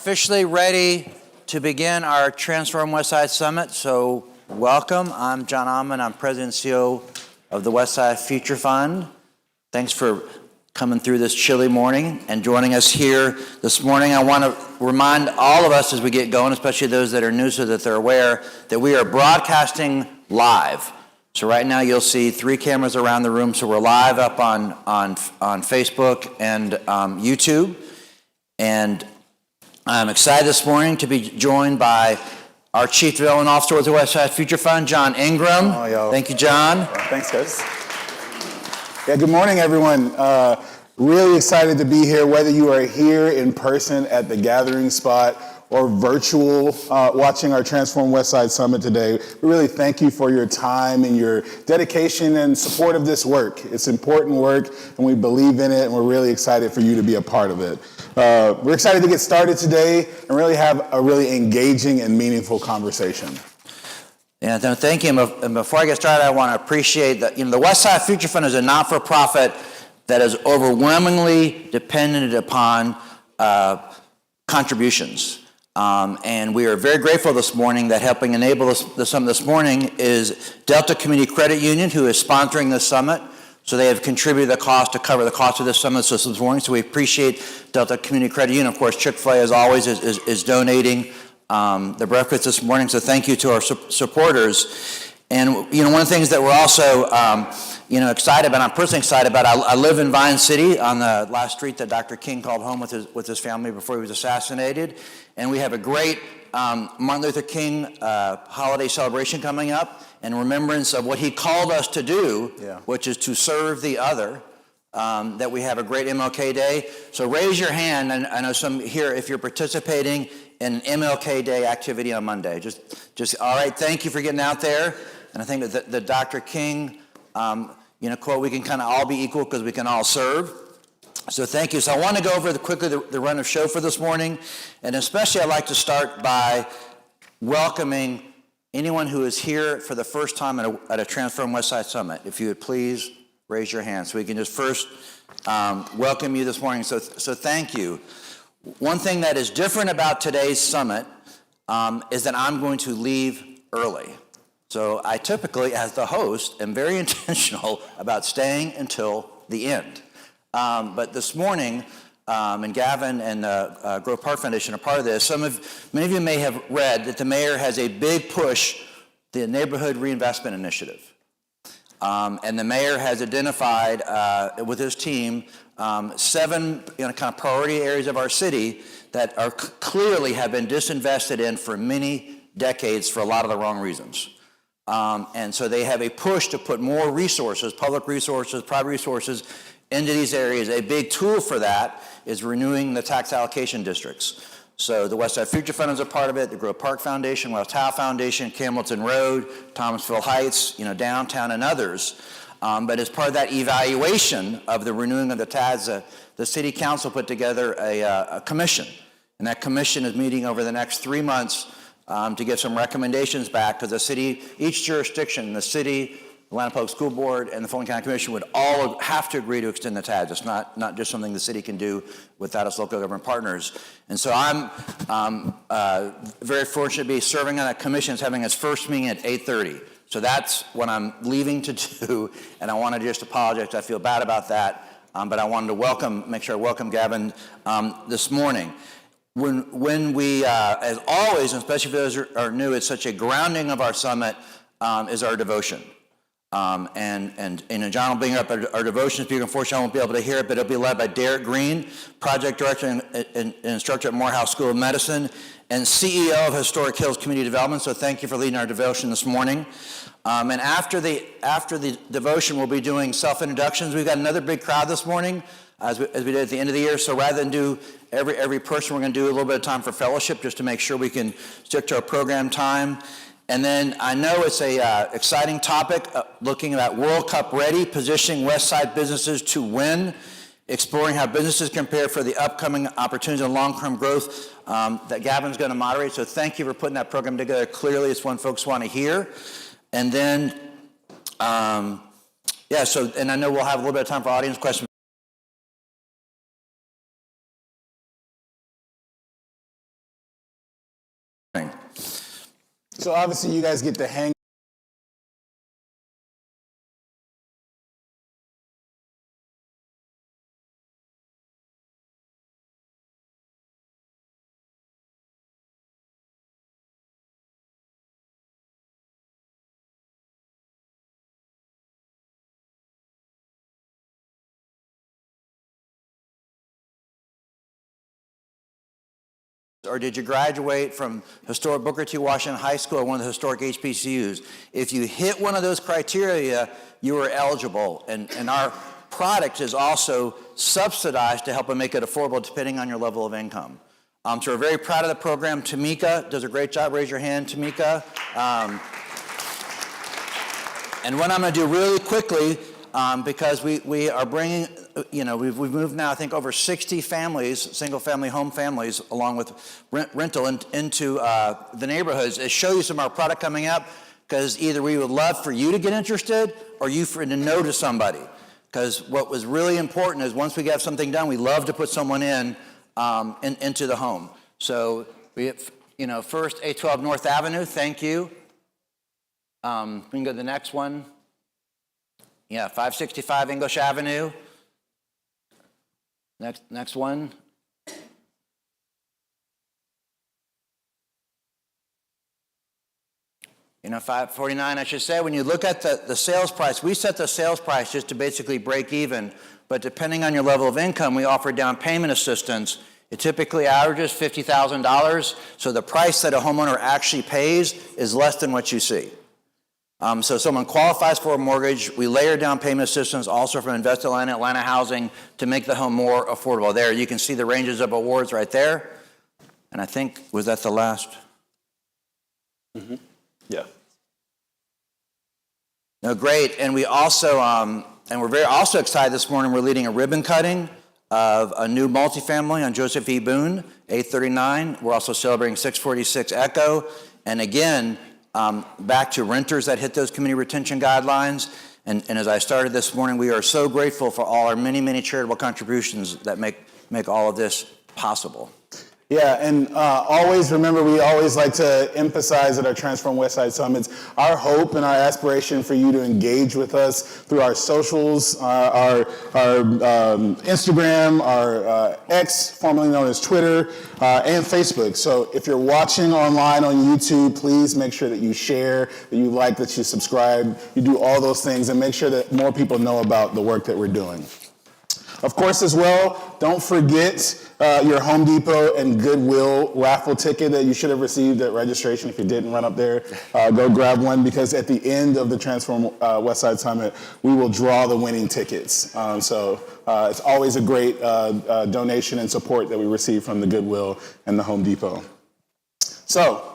officially ready to begin our Transform Westside Summit, so welcome. I'm John Ahmann. I'm President and CEO of the Westside Future Fund. Thanks for coming through this chilly morning and joining us here this morning. I want to remind all of us as we get going, especially those that are new so that they're aware, that we are broadcasting live. So right now you'll see 3 cameras around the room, so we're live up on Facebook and YouTube. And I'm excited this morning to be joined by our Chief Development Officer with the Westside Future Fund, John Ingram. Oh, yo. Thank you, John. Thanks, guys. Yeah, good morning, everyone. Really excited to be here, whether you are here in person at the gathering spot or virtual watching our Transform Westside Summit today. We really thank you for your time and your dedication and support of this work. It's important work, and we believe in it, and we're really excited for you to be a part of it. We're excited to get started today and really have a really engaging and meaningful conversation. Yeah, thank you. And before I get started, I want to appreciate that the Westside Future Fund is a not-for-profit that is overwhelmingly dependent upon contributions. And we are very grateful this morning that helping enable the summit this morning is Delta Community Credit Union, who is sponsoring this summit. So they have contributed the cost to cover the cost of this summit this morning. So we appreciate Delta Community Credit Union. Of course, Chick-fil-A, as always, is donating the breakfast this morning. So thank you to our supporters. And one of the things that we're also excited about, I'm personally excited about, I live in Vine City on the last street that Dr. King called home with his family before he was assassinated. And we have a great Martin Luther King holiday celebration coming up in remembrance of what he called us to do, which is to serve the other, that we have a great MLK Day. So raise your hand, and I know some here, if you're participating in an MLK Day activity on Monday. Just all right, thank you for getting out there. And I think that the Dr. King quote, we can kind of all be equal because we can all serve. So thank you. So I want to go over quickly the run of show for this morning. And especially I'd like to start by welcoming anyone who is here for the first time at a Transform Westside Summit. If you would please raise your hand so we can just first welcome you this morning. So thank you. One thing that is different about today's summit is that I'm going to leave early. So I typically, as the host, am very intentional about staying until the end. But this morning, and Gavin and Grove Park Foundation are part of this, many of you may have read that the mayor has a big push, the Neighborhood Reinvestment Initiative. And the mayor has identified with his team 7 kind of priority areas of our city that are clearly have been disinvested in for many decades for a lot of the wrong reasons. And so they have a push to put more resources, public resources, private resources, into these areas. A big tool for that is renewing the tax allocation districts. So the Westside Future Fund is a part of it, the Grove Park Foundation, West Howe Foundation, Campbellton Road, Thomasville Heights, downtown and others. But as part of that evaluation of the renewing of the TADs, the City Council put together a commission. And that commission is meeting over the next 3 months to get some recommendations back, because the city, each jurisdiction, the city, the Atlanta Public School Board, and the Fulton County Commission would all have to agree to extend the TADs. It's not just something the city can do without its local government partners. And so I'm very fortunate to be serving on that commission. It's having its first meeting at 8:30. So that's what I'm leaving to do, and I want to just apologize. I feel bad about that, but I wanted to make sure I welcome Gavin this morning. When we, as always, and especially for those who are new, it's such a grounding of our summit is our devotion. And John will bring up our devotion speaker. Unfortunately, I won't be able to hear it, but it'll be led by Derrick Green, Project Director and Instructor at Morehouse School of Medicine, and CEO of Historic Hills Community Development. So thank you for leading our devotion this morning. And after the devotion, we'll be doing self-introductions. We've got another big crowd this morning, as we did at the end of the year. So rather than do every person, we're going to do a little bit of time for fellowship, just to make sure we can stick to our program time. And then I know it's a exciting topic, looking at World Cup ready, positioning Westside businesses to win, exploring how businesses compare for the upcoming opportunities and long-term growth that Gavin's going to moderate. So thank you for putting that program together. Clearly, it's one folks want to hear. And then, and I know we'll have a little bit of time for audience questions. So obviously you guys get to hang or did you graduate from historic Booker T. Washington High School or one of the historic HBCUs? If you hit one of those criteria, you are eligible. And our product is also subsidized to help them make it affordable depending on your level of income. So we're very proud of the program. Tamika does a great job. Raise your hand, Tamika. And what I'm going to do really quickly, because we are bringing, we've moved now, I think, over 60 families, single-family home families, along with rental into the neighborhoods, is show you some of our product coming up, because either we would love for you to get interested or you to know to somebody. Because what was really important is once we get something done, we love to put someone into the home. So we have, first, 812 North Avenue, thank you. We can go to the next one. Yeah, 565 English Avenue. Next one. 549, I should say. When you look at the sales price, we set the sales price just to basically break even. But depending on your level of income, we offer down payment assistance. It typically averages $50,000. So the price that a homeowner actually pays is less than what you see. So someone qualifies for a mortgage, we layer down payment assistance also from Invest Atlanta Housing to make the home more affordable. There, you can see the ranges of awards right there. And I think, was that the last? Mm-hmm. Yeah. No, great. And we also, and we're also excited this morning, we're leading a ribbon cutting of a new multifamily on Joseph E. Boone, 839. We're also celebrating 646 Echo. And again, back to renters that hit those community retention guidelines. And as I started this morning, we are so grateful for all our many, many charitable contributions that make all of this possible. Yeah, and always remember, we always like to emphasize at our Transform Westside Summits, our hope and our aspiration for you to engage with us through our socials, our Instagram, our X, formerly known as Twitter, and Facebook. So if you're watching online on YouTube, please make sure that you share, that you like, that you subscribe, you do all those things, and make sure that more people know about the work that we're doing. Of course, as well, don't forget your Home Depot and Goodwill raffle ticket that you should have received at registration. If you didn't, run up there, go grab one, because at the end of the Transform Westside Summit, we will draw the winning tickets. So it's always a great donation and support that we receive from the Goodwill and the Home Depot. So,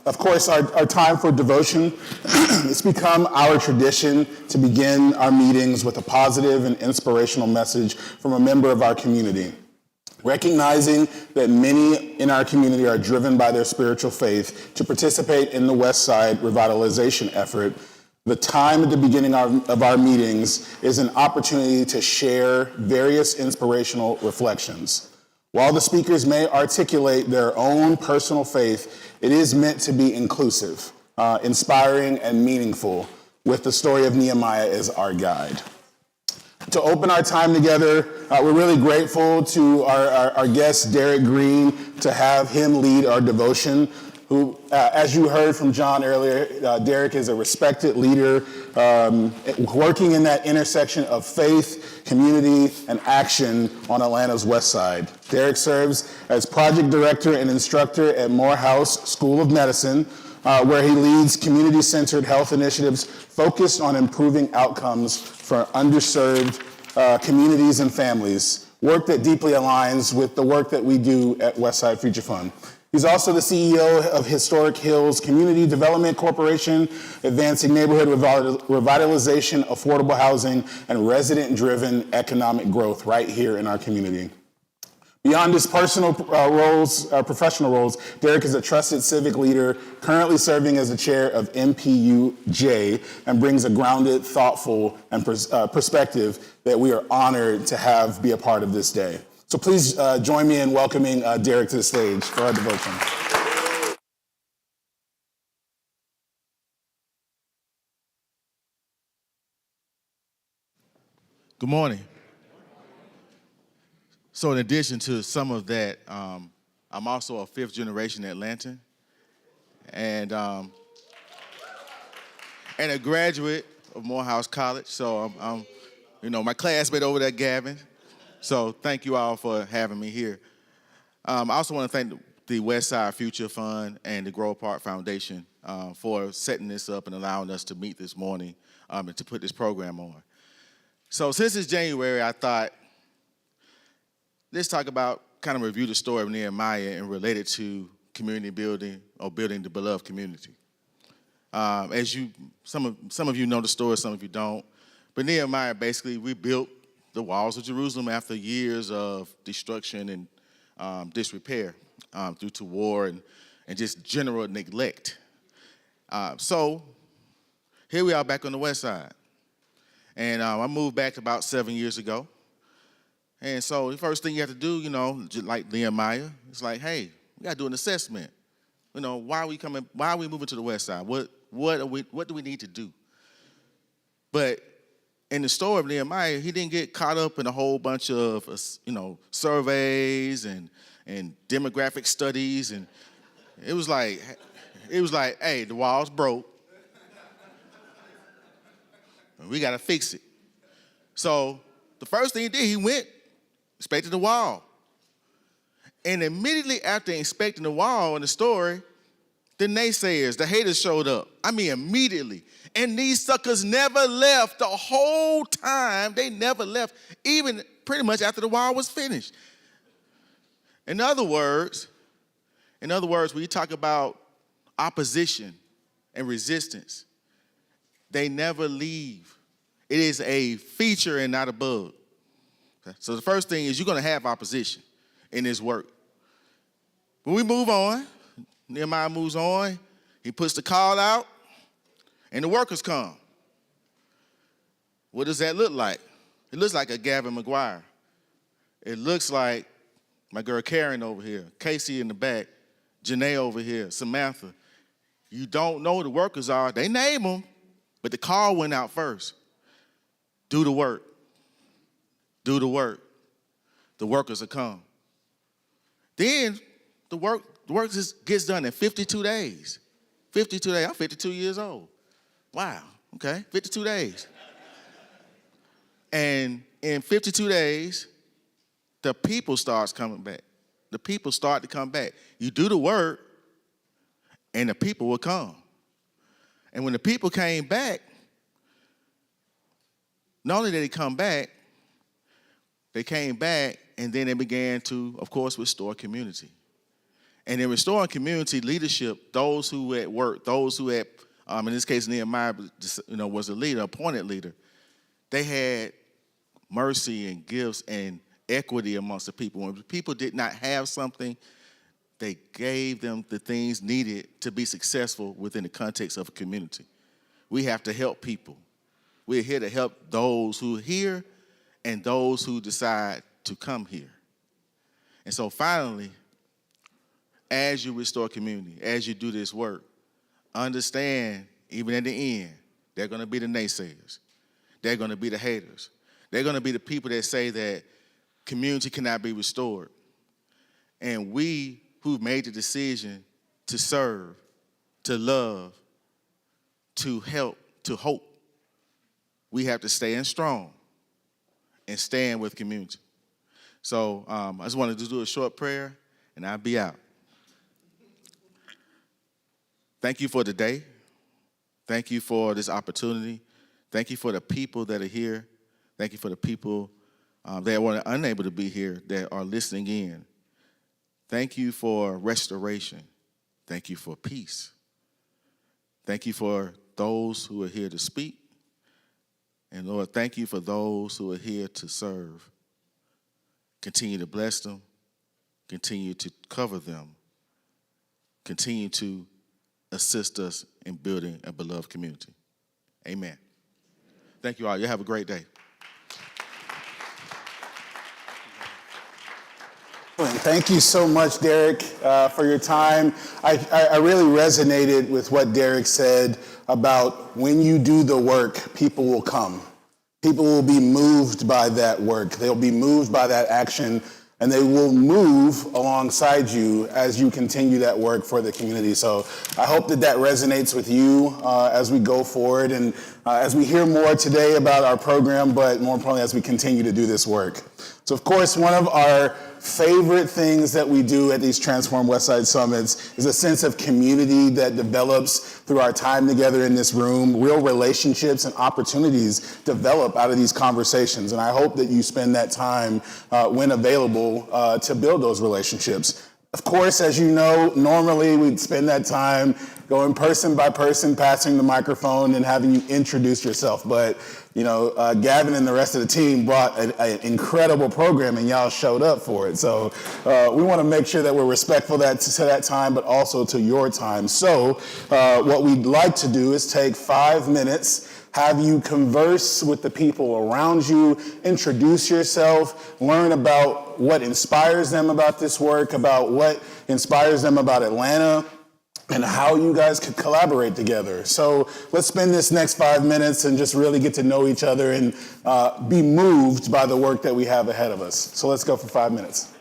of course, our time for devotion, it's become our tradition to begin our meetings with a positive and inspirational message from a member of our community. Recognizing that many in our community are driven by their spiritual faith to participate in the Westside revitalization effort, the time at the beginning of our meetings is an opportunity to share various inspirational reflections. While the speakers may articulate their own personal faith, it is meant to be inclusive, inspiring, and meaningful, with the story of Nehemiah as our guide. To open our time together, we're really grateful to our guest, Derrick Green, to have him lead our devotion, who, as you heard from John earlier, Derrick is a respected leader working in that intersection of faith, community, and action on Atlanta's West Side. Derrick serves as project director and instructor at Morehouse School of Medicine, where he leads community-centered health initiatives focused on improving outcomes for underserved communities and families, work that deeply aligns with the work that we do at Westside Future Fund. He's also the CEO of Historic Hills Community Development Corporation, advancing neighborhood revitalization, affordable housing, and resident-driven economic growth right here in our community. Beyond his personal professional roles, Derrick is a trusted civic leader, currently serving as the chair of NPU-J, and brings a grounded, thoughtful, and perspective that we are honored to have be a part of this day. So please join me in welcoming Derrick to the stage for our devotion. Good morning. So in addition to some of that, I'm also a fifth generation Atlantan and a graduate of Morehouse College. So I'm my classmate over there, Gavin. So thank you all for having me here. I also want to thank the Westside Future Fund and the Grow Apart Foundation for setting this up and allowing us to meet this morning and to put this program on. So since it's January, I thought, let's talk about, kind of review the story of Nehemiah and relate it to community building or building the beloved community. As some of you know the story, some of you don't. But Nehemiah basically rebuilt the walls of Jerusalem after years of destruction and disrepair due to war and just general neglect. So here we are back on the west side. And I moved back about 7 years ago. And so the first thing you have to do, just like Nehemiah, it's like, hey, we got to do an assessment. Why are we moving to the west side? What do we need to do? But in the story of Nehemiah, he didn't get caught up in a whole bunch of, surveys and demographic studies. And it was like, hey, the wall's broke. We got to fix it. So the first thing he did, he went, inspected the wall. And immediately after inspecting the wall in the story, the naysayers, the haters showed up. I mean, immediately. And these suckers never left the whole time. They never left, even pretty much after the wall was finished. In other words, when you talk about opposition and resistance, they never leave. It is a feature and not a bug. Okay? So the first thing is you're going to have opposition in this work. When we move on, Nehemiah moves on, he puts the call out, and the workers come. What does that look like? It looks like a Gavin McGuire. It looks like my girl Karen over here, Casey in the back, Janae over here, Samantha. You don't know who the workers are. They name them, but the call went out first. Do the work. Do the work. The workers will come. Then the work gets done in 52 days. 52 days. I'm 52 years old. Wow. Okay. 52 days. And in 52 days, the people starts coming back. The people start to come back. You do the work, and the people will come. And when the people came back, not only did they come back, they came back, and then they began to, of course, restore community. And in restoring community leadership, those who had worked, those who had, in this case, Nehemiah, was a leader, appointed leader, they had mercy and gifts and equity amongst the people. When people did not have something, they gave them the things needed to be successful within the context of a community. We have to help people. We're here to help those who are here and those who decide to come here. And so finally, as you restore community, as you do this work, understand, even at the end, they're going to be the naysayers. They're going to be the haters. They're going to be the people that say that community cannot be restored. And we who've made the decision to serve, to love, to help, to hope, we have to stand strong and stand with community. So I just wanted to do a short prayer, and I'll be out. Thank you for the day. Thank you for this opportunity. Thank you for the people that are here. Thank you for the people that were unable to be here that are listening in. Thank you for restoration. Thank you for peace. Thank you for those who are here to speak. And Lord, thank you for those who are here to serve. Continue to bless them. Continue to cover them. Continue to assist us in building a beloved community. Amen. Thank you all. You have a great day. Thank you so much, Derrick, for your time. I really resonated with what Derrick said about when you do the work, people will come. People will be moved by that work. They'll be moved by that action, and they will move alongside you as you continue that work for the community. So I hope that that resonates with you as we go forward and as we hear more today about our program, but more importantly, as we continue to do this work. So of course, one of our favorite things that we do at these Transform Westside Summits is a sense of community that develops through our time together in this room. Real relationships and opportunities develop out of these conversations. And I hope that you spend that time when available to build those relationships. Of course, as you know, normally we'd spend that time going person by person, passing the microphone and having you introduce yourself. But, you know, Gavin and the rest of the team brought an incredible program and y'all showed up for it. So we want to make sure that we're respectful to that time, but also to your time. So what we'd like to do is take 5 minutes, have you converse with the people around you, introduce yourself, learn about what inspires them about this work, about what inspires them about Atlanta, and how you guys could collaborate together. So let's spend this next 5 minutes and just really get to know each other and be moved by the work that we have ahead of us. So let's go for 5 minutes.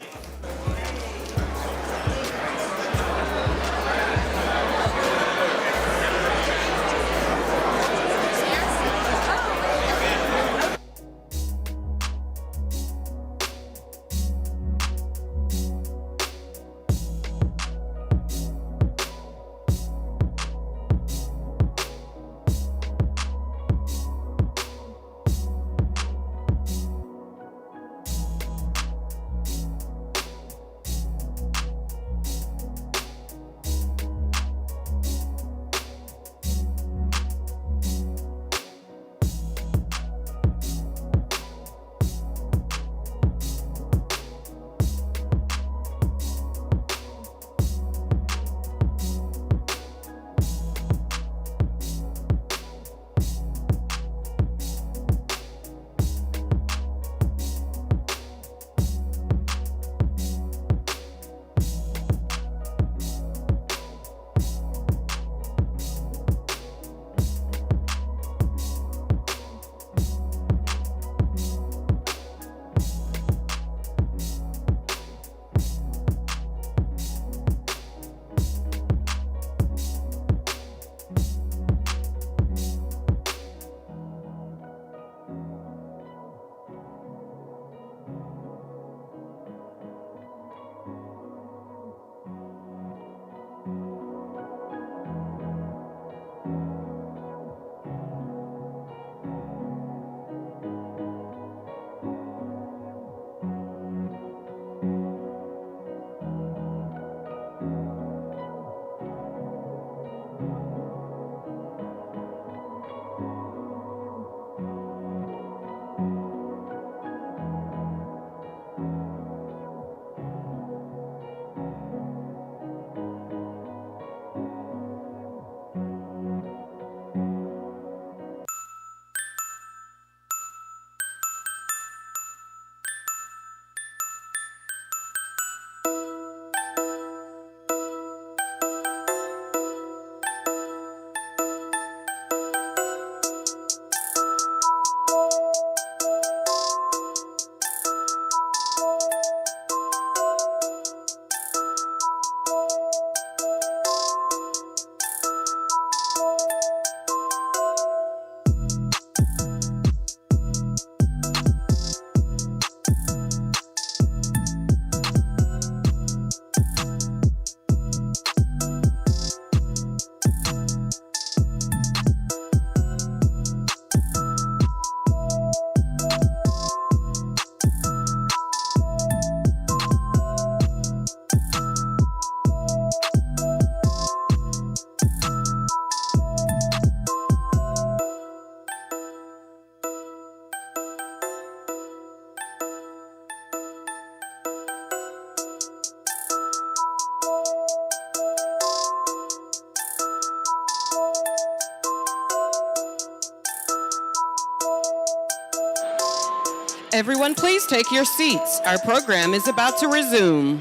Everyone, please take your seats. Our program is about to resume.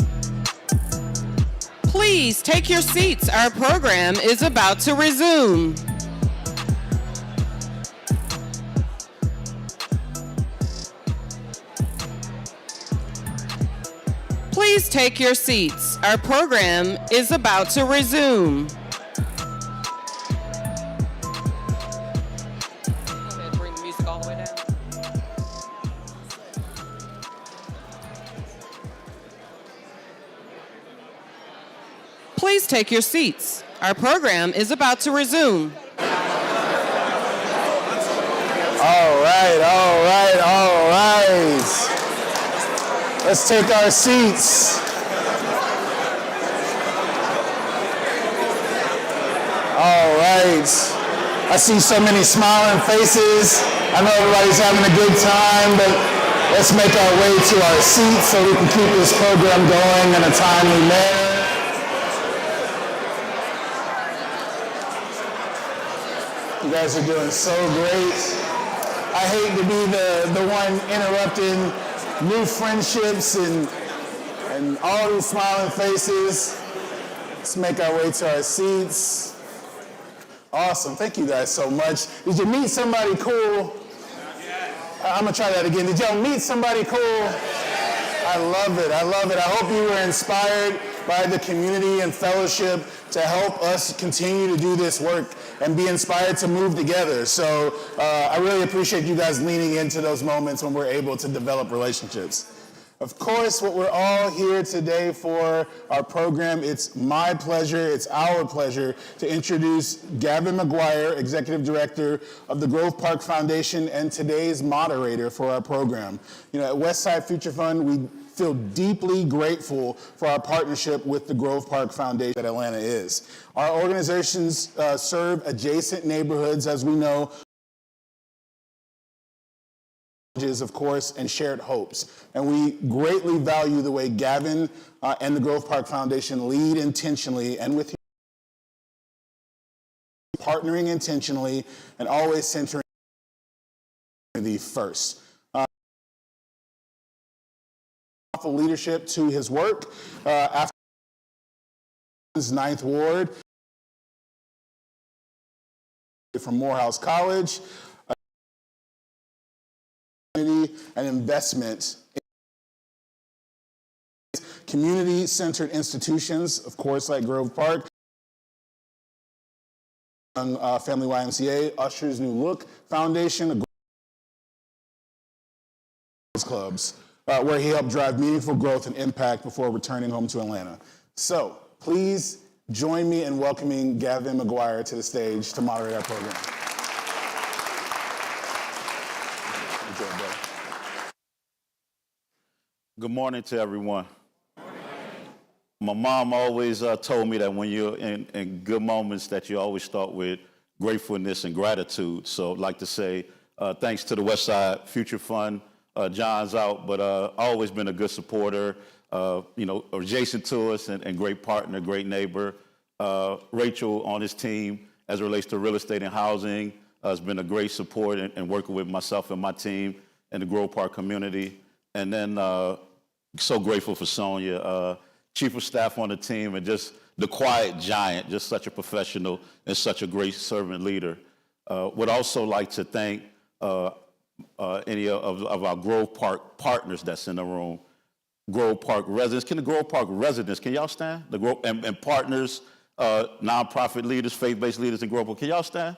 Please take your seats. Our program is about to resume. Please take your seats. Our program is about to resume. Go ahead, bring the music all the way down. Please take your seats. Our program is about to resume. All right, all right, all right. Let's take our seats. All right. I see so many smiling faces. I know everybody's having a good time, but let's make our way to our seats so we can keep this program going in a timely manner. You guys are doing so great. I hate to be the one interrupting new friendships and all these smiling faces. Let's make our way to our seats. Awesome, thank you guys so much. Did you meet somebody cool? I'm gonna try that again. Did y'all meet somebody cool? I love it, I love it. I hope you were inspired by the community and fellowship to help us continue to do this work and be inspired to move together. So I really appreciate you guys leaning into those moments when we're able to develop relationships. Of course, what we're all here today for our program, it's my pleasure, it's our pleasure to introduce Gavin McGuire, Executive Director of the Grove Park Foundation and today's moderator for our program. You know, at Westside Future Fund, we feel deeply grateful for our partnership with the Grove Park Foundation that Atlanta is. Our organizations serve adjacent neighborhoods, as we know, of course, and shared hopes. And we greatly value the way Gavin and the Grove Park Foundation lead intentionally and with partnering intentionally and always centering the first. Leadership to his work after his 9th Ward from Morehouse College, and investment in community-centered institutions, of course, like Grove Park, Family YMCA, Usher's New Look Foundation, clubs, where he helped drive meaningful growth and impact before returning home to Atlanta. So please join me in welcoming Gavin McGuire to the stage to moderate our program. Good morning to everyone. My mom always told me that when you're in good moments that you always start with gratefulness and gratitude. So I'd like to say thanks to the Westside Future Fund. John's out, but always been a good supporter, adjacent to us and great partner, great neighbor. Rachel on his team as it relates to real estate and housing has been a great support and working with myself and my team and the Grove Park community. And then so grateful for Sonia, chief of staff on the team, and just the quiet giant, just such a professional and such a great servant leader. Would also like to thank any of our Grove Park partners that's in the room. Grove Park residents, can the Grove Park residents, can y'all stand? The Grove and partners, nonprofit leaders, faith-based leaders in Grove Park, can y'all stand?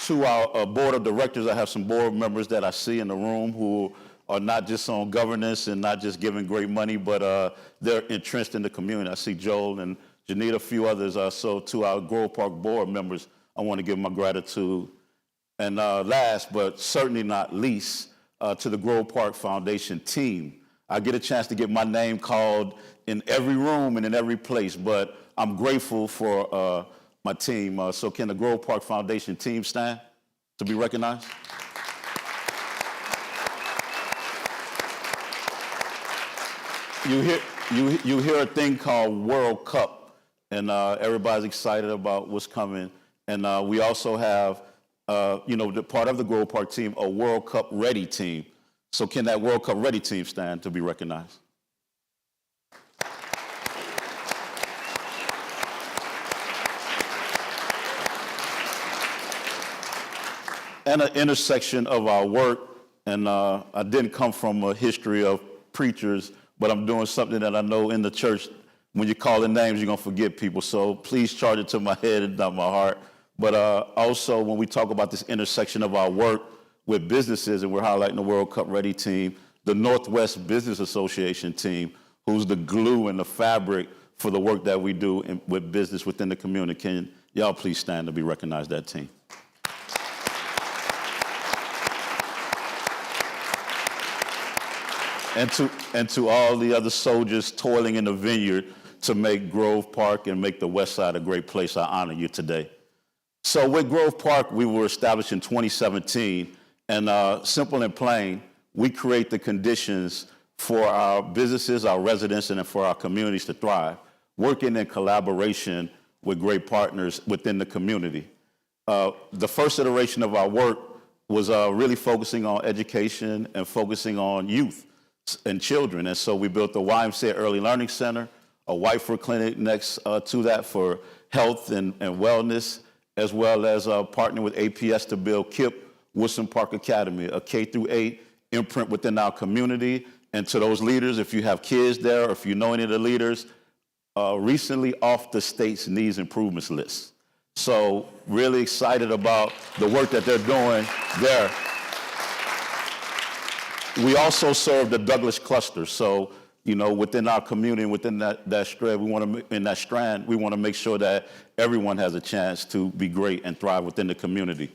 To our board of directors, I have some board members that I see in the room who are not just on governance and not just giving great money, but they're entrenched in the community. I see Joel and Janita, a few others. So to our Grove Park board members, I want to give my gratitude. And last, but certainly not least, to the Grove Park Foundation team. I get a chance to get my name called in every room and in every place, but I'm grateful for my team. So can the Grove Park Foundation team stand to be recognized? You hear a thing called World Cup, and everybody's excited about what's coming. And we also have, the part of the Grove Park team, a World Cup ready team. So can that World Cup ready team stand to be recognized? and an intersection of our work. And I didn't come from a history of preachers, but I'm doing something that I know in the church, when you call in names, you're going to forget people. So please charge it to my head and not my heart. But also, when we talk about this intersection of our work with businesses, and we're highlighting the World Cup Ready team, the Northwest Business Association team, who's the glue and the fabric for the work that we do with business within the community. Can y'all please stand to be recognized, that team? And to all the other soldiers toiling in the vineyard to make Grove Park and make the West Side a great place, I honor you today. So with Grove Park, we were established in 2017, and simple and plain, we create the conditions for our businesses, our residents, and for our communities to thrive, working in collaboration with great partners within the community. The first iteration of our work was really focusing on education and focusing on youth and children. And so we built the YMCA Early Learning Center, a Whiteford Clinic next to that for health and wellness, as well as partnering with APS to build KIPP Woodson Park Academy, a K-8 imprint within our community. And to those leaders, if you have kids there, or if you know any of the leaders, recently off the state's needs improvements list. So really excited about the work that they're doing there. We also serve the Douglas cluster. So, you know, within our community, within that strand, we want to make sure that everyone has a chance to be great and thrive within the community.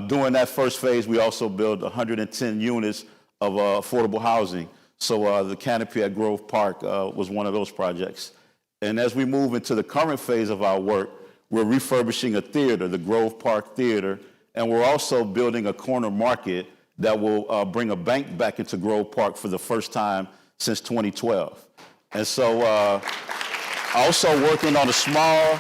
During that first phase, we also built 110 units of affordable housing. So the canopy at Grove Park was one of those projects. And as we move into the current phase of our work, we're refurbishing a theater, the Grove Park Theater, and we're also building a corner market that will bring a bank back into Grove Park for the first time since 2012. And so also working on a small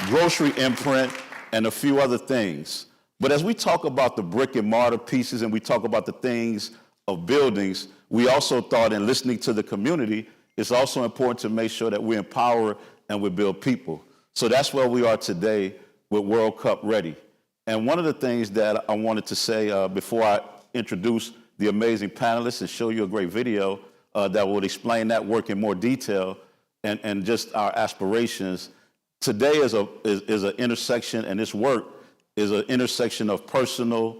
grocery imprint and a few other things. But as we talk about the brick and mortar pieces and we talk about the things of buildings, we also thought in listening to the community, it's also important to make sure that we empower and we build people. So that's where we are today with World Cup Ready. And one of the things that I wanted to say before I introduce the amazing panelists and show you a great video that will explain that work in more detail and just our aspirations. Today is an intersection, and this work is an intersection of personal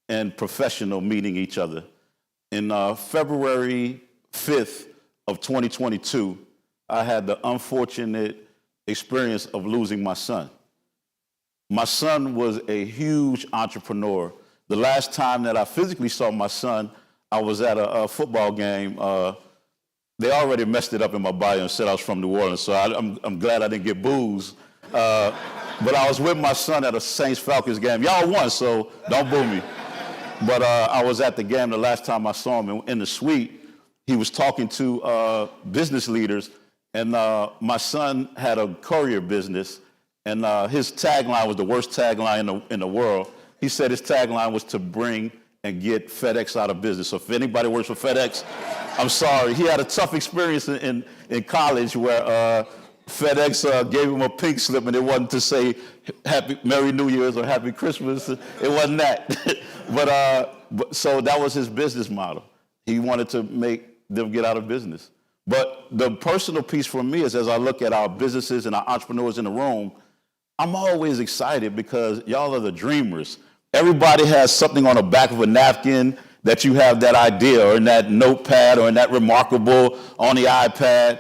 and professional meeting each other. In February 5th of 2022, I had the unfortunate experience of losing my son. My son was a huge entrepreneur. The last time that I physically saw my son, I was at a football game. They already messed it up in my bio and said I was from New Orleans, so I'm glad I didn't get booze. But I was with my son at a Saints-Falcons game. Y'all won, so don't boo me. But I was at the game the last time I saw him in the suite. He was talking to business leaders, and my son had a courier business, and his tagline was the worst tagline in the world. He said his tagline was to bring and get FedEx out of business. So if anybody works for FedEx, I'm sorry. He had a tough experience in college where FedEx gave him a pink slip, and it wasn't to say Merry New Year's or Happy Christmas. It wasn't that. but so that was his business model. He wanted to make them get out of business. But the personal piece for me is, as I look at our businesses and our entrepreneurs in the room, I'm always excited because y'all are the dreamers. Everybody has something on the back of a napkin that you have that idea, or in that notepad, or in that remarkable on the iPad.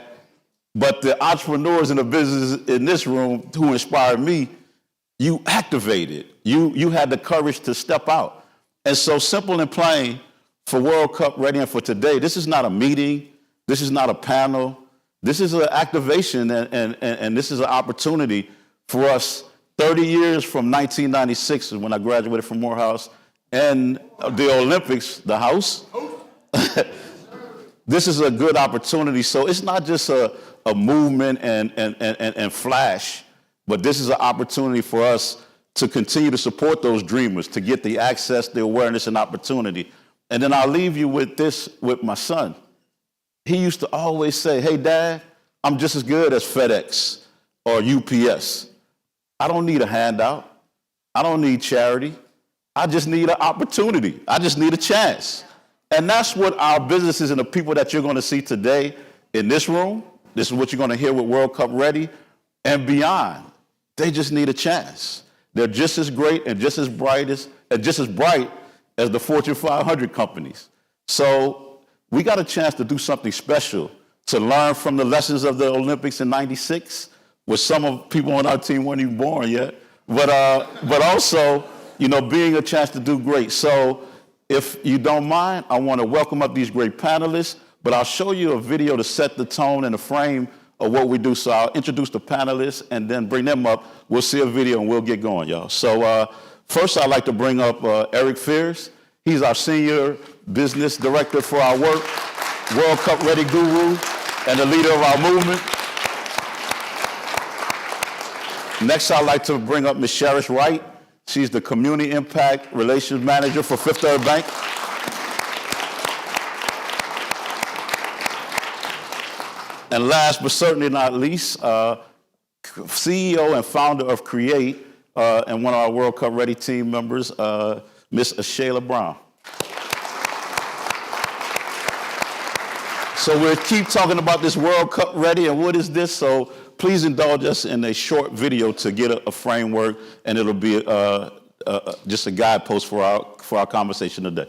But the entrepreneurs in the business in this room who inspired me, you activated. You had the courage to step out. And so simple and plain, for World Cup Ready and for today, this is not a meeting. This is not a panel. This is an activation, and this is an opportunity for us 30 years from 1996 is when I graduated from Morehouse, and the Olympics, the house. This is a good opportunity. So it's not just a movement and flash, but this is an opportunity for us to continue to support those dreamers, to get the access, the awareness, and opportunity. And then I'll leave you with this with my son. He used to always say, "Hey, Dad, I'm just as good as FedEx or UPS. I don't need a handout. I don't need charity. I just need an opportunity. I just need a chance. And that's what our businesses and the people that you're going to see today in this room, this is what you're going to hear with World Cup Ready and beyond. They just need a chance. They're just as great and just as bright as the Fortune 500 companies. So we got a chance to do something special, to learn from the lessons of the Olympics in '96, where some of people on our team weren't even born yet, but also, being a chance to do great. So if you don't mind, I want to welcome up these great panelists, but I'll show you a video to set the tone and the frame of what we do. So I'll introduce the panelists and then bring them up. We'll see a video and we'll get going, y'all. So first I'd like to bring up Eric Fears. He's our Senior Business Director for our work, World Cup Ready guru, and the leader of our movement. Next, I'd like to bring up Ms. Charis Wright. She's the Community Impact Relations Manager for Fifth Third Bank. And last but certainly not least, CEO and founder of CREAIT and one of our World Cup Ready team members, Ms. Ashaela Bowen. So we'll keep talking about this World Cup Ready and what is this. So please indulge us in a short video to get a framework, and it'll be just a guidepost for our conversation today.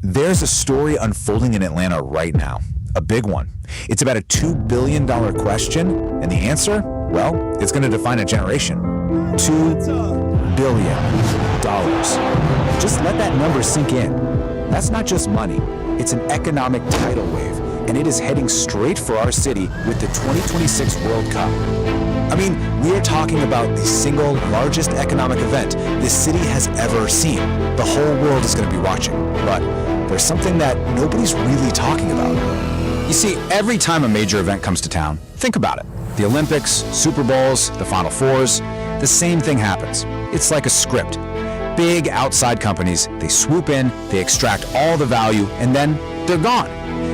There's a story unfolding in Atlanta right now, a big one. It's about a $2 billion question, and the answer, well, it's going to define a generation. $2 billion. Just let that number sink in. That's not just money, it's an economic tidal wave, and it is heading straight for our city with the 2026 World Cup. I mean, we are talking about the single largest economic event this city has ever seen. The whole world is going to be watching, but there's something that nobody's really talking about. You see, every time a major event comes to town, think about it. The Olympics, Super Bowls, the Final Fours, the same thing happens. It's like a script. Big outside companies, they swoop in, they extract all the value, and then they're gone.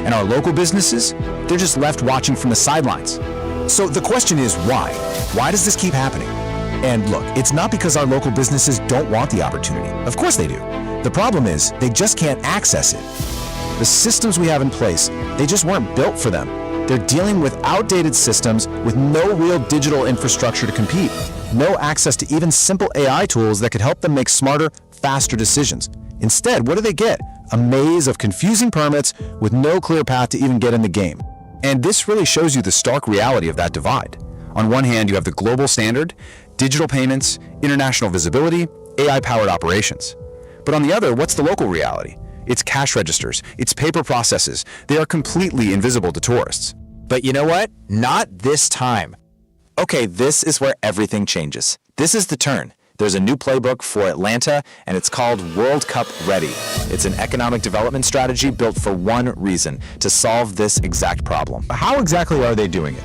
And our local businesses, they're just left watching from the sidelines. So the question is why? Why does this keep happening? And look, it's not because our local businesses don't want the opportunity. Of course they do. The problem is they just can't access it. The systems we have in place, they just weren't built for them. They're dealing with outdated systems with no real digital infrastructure to compete, no access to even simple AI tools that could help them make smarter, faster decisions. Instead, what do they get? A maze of confusing permits with no clear path to even get in the game. And this really shows you the stark reality of that divide. On one hand, you have the global standard, digital payments, international visibility, AI-powered operations. But on the other, what's the local reality? It's cash registers, it's paper processes. They are completely invisible to tourists. But you know what? Not this time. Okay, this is where everything changes. This is the turn. There's a new playbook for Atlanta, and it's called World Cup Ready. It's an economic development strategy built for one reason, to solve this exact problem. How exactly are they doing it?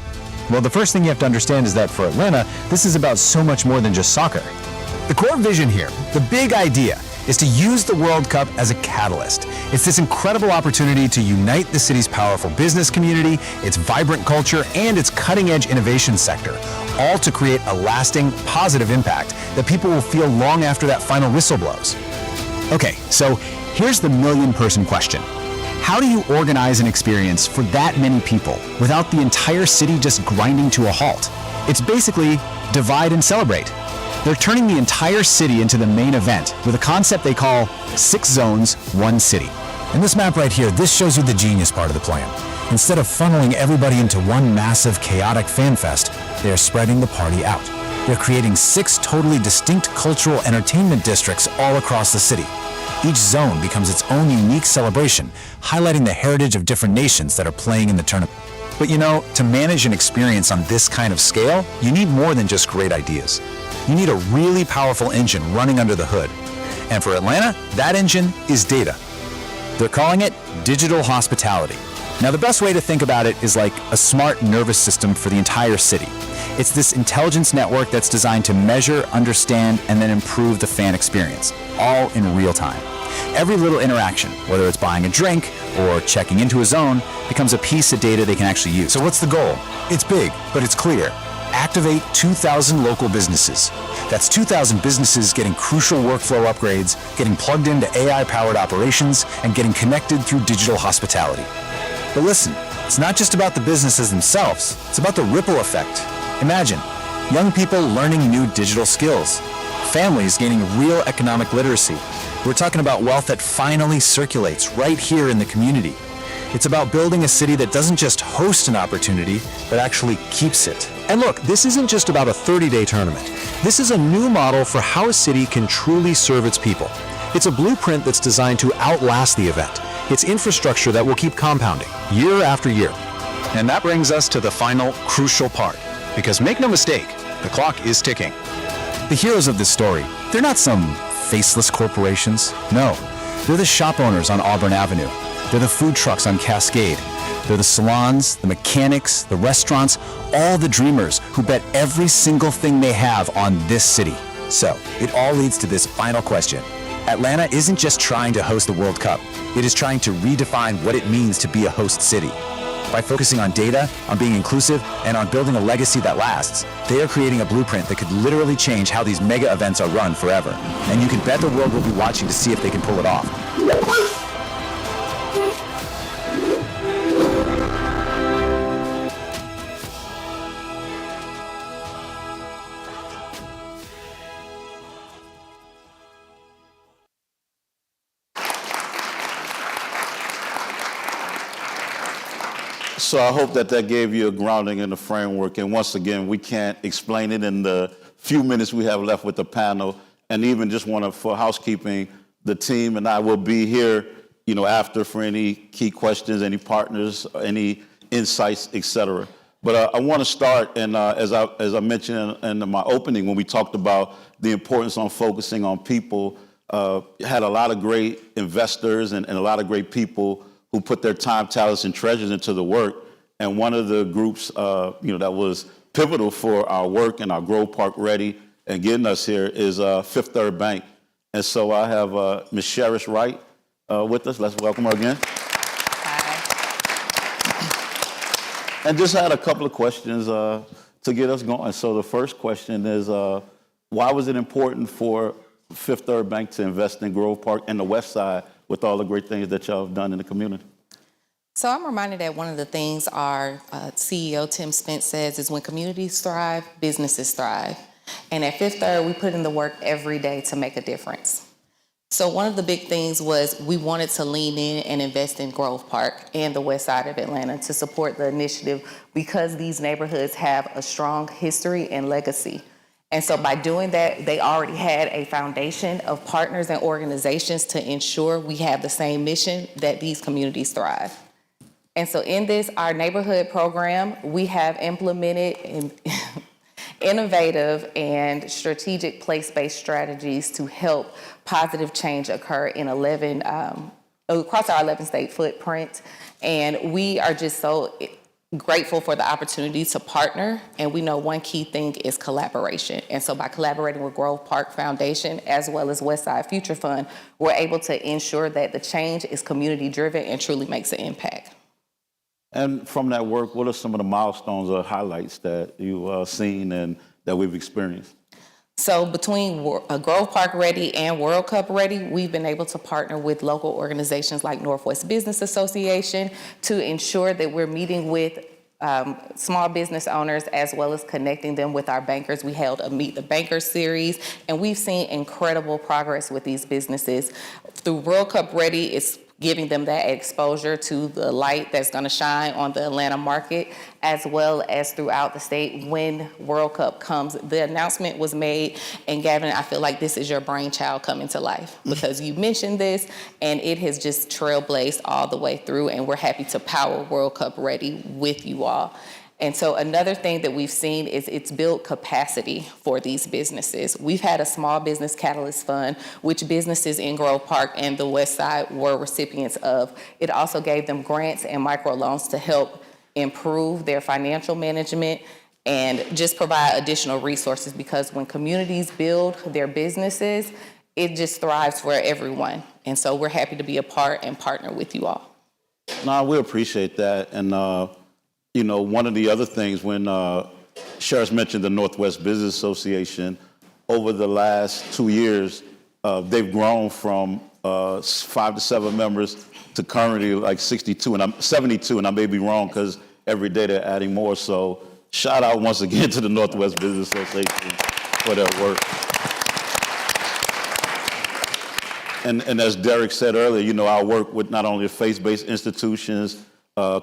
Well, the first thing you have to understand is that for Atlanta, this is about so much more than just soccer. The core vision here, the big idea, is to use the World Cup as a catalyst. It's this incredible opportunity to unite the city's powerful business community, its vibrant culture, and its cutting-edge innovation sector, all to create a lasting, positive impact that people will feel long after that final whistle blows. Okay, so here's the million-person question. How do you organize an experience for that many people without the entire city just grinding to a halt? It's basically divide and celebrate. They're turning the entire city into the main event with a concept they call 6 zones, 1 city. And this map right here, this shows you the genius part of the plan. Instead of funneling everybody into one massive, chaotic fan fest, they're spreading the party out. They're creating 6 totally distinct cultural entertainment districts all across the city. Each zone becomes its own unique celebration, highlighting the heritage of different nations that are playing in the tournament. But you know, to manage an experience on this kind of scale, you need more than just great ideas. You need a really powerful engine running under the hood. And for Atlanta, that engine is data. They're calling it digital hospitality. Now, the best way to think about it is like a smart nervous system for the entire city. It's this intelligence network that's designed to measure, understand, and then improve the fan experience, all in real time. Every little interaction, whether it's buying a drink or checking into a zone, becomes a piece of data they can actually use. So what's the goal? It's big, but it's clear. Activate 2,000 local businesses. That's 2,000 businesses getting crucial workflow upgrades, getting plugged into AI-powered operations, and getting connected through digital hospitality. But listen, it's not just about the businesses themselves, it's about the ripple effect. Imagine, young people learning new digital skills, families gaining real economic literacy. We're talking about wealth that finally circulates right here in the community. It's about building a city that doesn't just host an opportunity, but actually keeps it. And look, this isn't just about a 30-day tournament. This is a new model for how a city can truly serve its people. It's a blueprint that's designed to outlast the event. It's infrastructure that will keep compounding year after year. And that brings us to the final crucial part. Because make no mistake, the clock is ticking. The heroes of this story, they're not some faceless corporations. No, they're the shop owners on Auburn Avenue. They're the food trucks on Cascade. They're the salons, the mechanics, the restaurants, all the dreamers who bet every single thing they have on this city. So, it all leads to this final question. Atlanta isn't just trying to host the World Cup. It is trying to redefine what it means to be a host city. By focusing on data, on being inclusive, and on building a legacy that lasts, they are creating a blueprint that could literally change how these mega events are run forever. And you can bet the world will be watching to see if they can pull it off. So I hope that gave you a grounding in the framework. And once again, we can't explain it in the few minutes we have left with the panel. And even just want to, for housekeeping, the team and I will be here, after for any key questions, any partners, any insights, et cetera. But I want to start, and as I mentioned in my opening, when we talked about the importance on focusing on people, had a lot of great investors and a lot of great people who put their time, talents, and treasures into the work. And one of the groups, that was pivotal for our work and our Grow Park Ready and getting us here is Fifth Third Bank. And so I have Ms. Charis Wright with us. Let's welcome her again. Hi. And just had a couple of questions to get us going. So the first question is, why was it important for Fifth Third Bank to invest in Grove Park and the West Side with all the great things that y'all have done in the community? So I'm reminded that one of the things our CEO, Tim Spence, says is when communities thrive, businesses thrive. And at Fifth Third, we put in the work every day to make a difference. So one of the big things was we wanted to lean in and invest in Grove Park and the west side of Atlanta to support the initiative because these neighborhoods have a strong history and legacy. And so by doing that, they already had a foundation of partners and organizations to ensure we have the same mission, that these communities thrive. And so in this, our neighborhood program, we have implemented innovative and strategic place-based strategies to help positive change occur in across our 11-state footprint. And we are just so grateful for the opportunity to partner, and we know one key thing is collaboration. And so by collaborating with Grove Park Foundation as well as Westside Future Fund, we're able to ensure that the change is community-driven and truly makes an impact. And from that work, what are some of the milestones or highlights that you've seen and that we've experienced? So between Grove Park Ready and World Cup Ready, we've been able to partner with local organizations like Northwest Business Association to ensure that we're meeting with small business owners as well as connecting them with our bankers. We held a Meet the Bankers series, and we've seen incredible progress with these businesses. Through World Cup Ready, it's giving them that exposure to the light that's going to shine on the Atlanta market, as well as throughout the state when World Cup comes. The announcement was made, and Gavin, I feel like this is your brainchild coming to life because you mentioned this, and it has just trailblazed all the way through, and we're happy to power World Cup Ready with you all. And so another thing that we've seen is it's built capacity for these businesses. We've had a small business catalyst fund, which businesses in Grove Park and the West Side were recipients of. It also gave them grants and microloans to help improve their financial management and just provide additional resources, because when communities build their businesses, it just thrives for everyone. And so we're happy to be a part and partner with you all. No, we appreciate that. And one of the other things when Charis mentioned the Northwest Business Association. Over the last 2 years, they've grown from 5 to 7 members to currently like 62, and I'm 72, and I may be wrong because every day they're adding more. So shout out once again to the Northwest Business Association for their work. And as Derrick said earlier, you know, I work with not only faith-based institutions,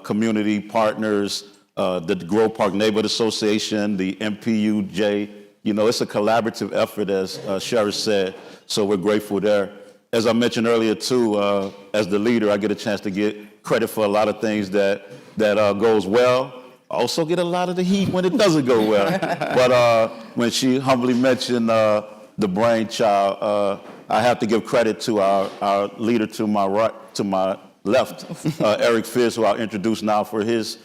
community partners, the Grove Park Neighborhood Association, the NPU-J. You know, it's a collaborative effort, as Charis said, so we're grateful there. As I mentioned earlier, too, as the leader, I get a chance to get credit for a lot of things that goes well. I also get a lot of the heat when it doesn't go well. But when she humbly mentioned the brainchild, I have to give credit to our leader to my right, to my left, Eric Fierce, who I'll introduce now for his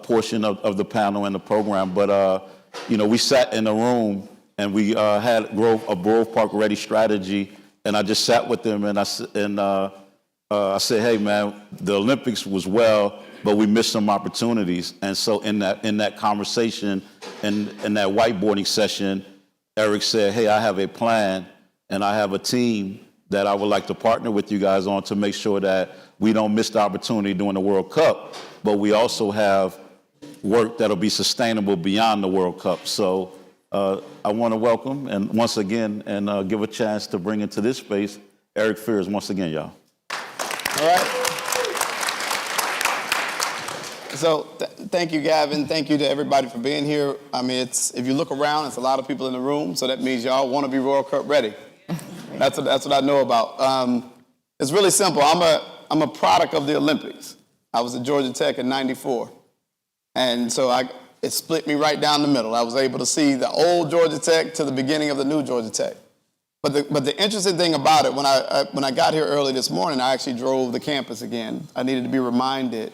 portion of the panel and the program. But, you know, we sat in a room and we had a Grove Park Ready strategy, and I just sat with them and I said, hey, man, the Olympics was well, but we missed some opportunities. And so in that conversation and in that whiteboarding session, Eric said, hey, I have a plan and I have a team that I would like to partner with you guys on to make sure that we don't miss the opportunity during the World Cup, but we also have work that'll be sustainable beyond the World Cup. So I want to welcome and once again and give a chance to bring into this space Eric Fierce once again, y'all. All right. So thank you, Gavin. Thank you to everybody for being here. I mean, if you look around, it's a lot of people in the room, so that means y'all want to be World Cup ready. That's what I know about. It's really simple. I'm a product of the Olympics. I was at Georgia Tech in '94, and so it split me right down the middle. I was able to see the old Georgia Tech to the beginning of the new Georgia Tech. But the interesting thing about it, when I got here early this morning, I actually drove the campus again. I needed to be reminded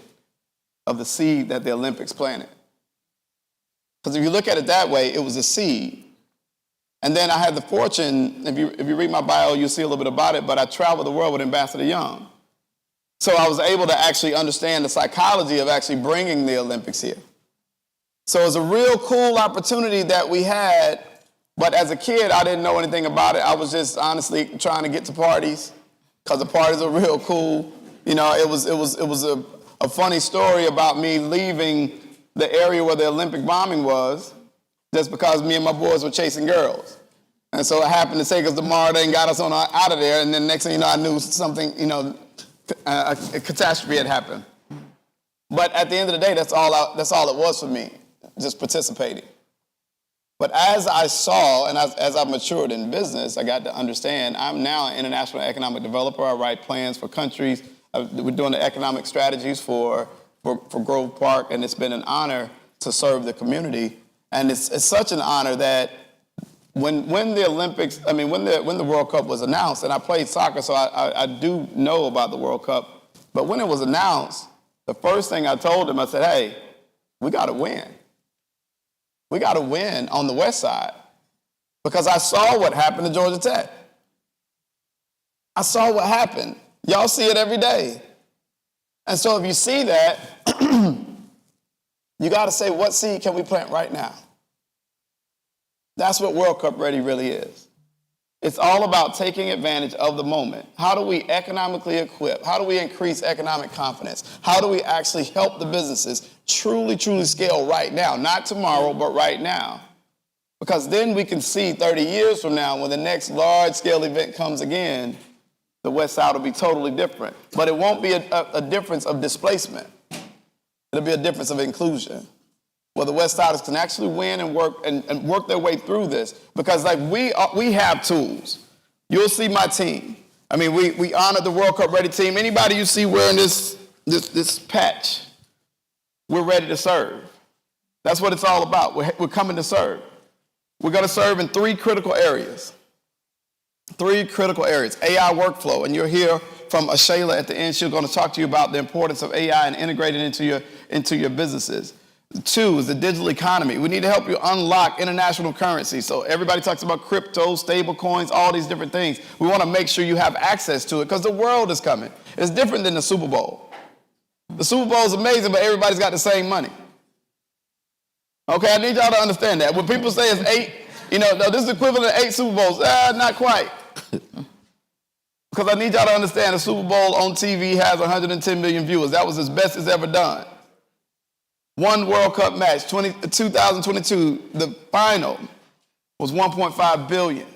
of the seed that the Olympics planted. Because if you look at it that way, it was a seed. And then I had the fortune, if you read my bio, you'll see a little bit about it, but I traveled the world with Ambassador Young. So I was able to actually understand the psychology of actually bringing the Olympics here. So it was a real cool opportunity that we had, but as a kid, I didn't know anything about it. I was just honestly trying to get to parties because the parties are real cool. You know, it was a funny story about me leaving the area where the Olympic bombing was just because me and my boys were chasing girls. And so it happened to take us tomorrow, they got us out of there, and then next thing you know, I knew something, you know, a catastrophe had happened. But at the end of the day, that's all it was for me, just participating. But as I saw, and as I matured in business, I got to understand I'm now an international economic developer. I write plans for countries. We're doing the economic strategies for Grove Park, and it's been an honor to serve the community. And it's such an honor that when the Olympics, I mean, when the World Cup was announced, and I played soccer, so I do know about the World Cup, but when it was announced, the first thing I told them, I said, hey, we got to win. We got to win on the West Side, because I saw what happened to Georgia Tech. I saw what happened. Y'all see it every day. And so if you see that, you got to say, what seed can we plant right now? That's what World Cup Ready really is. It's all about taking advantage of the moment. How do we economically equip? How do we increase economic confidence? How do we actually help the businesses truly scale right now? Not tomorrow, but right now. Because then we can see 30 years from now, when the next large-scale event comes again, the West Side will be totally different. But it won't be a difference of displacement. It'll be a difference of inclusion, where the West Siders can actually win and work their way through this. Because like we have tools. You'll see my team. I mean, we honored the World Cup Ready team. Anybody you see wearing this patch, we're ready to serve. That's what it's all about. We're coming to serve. We're going to serve in 3 critical areas. 3 critical areas. AI workflow, and you'll hear from Ashaela at the end. She's going to talk to you about the importance of AI and integrate it into your businesses. 2 is the digital economy. We need to help you unlock international currency. So everybody talks about crypto, stable coins, all these different things. We want to make sure you have access to it because the world is coming. It's different than the Super Bowl. The Super Bowl is amazing, but everybody's got the same money. Okay, I need y'all to understand that. When people say it's 8, no, this is equivalent to 8 Super Bowls. Not quite. Because I need y'all to understand the Super Bowl on TV has 110 million viewers. That was as best it's ever done. One World Cup match, 2022, the final was 1.5 billion.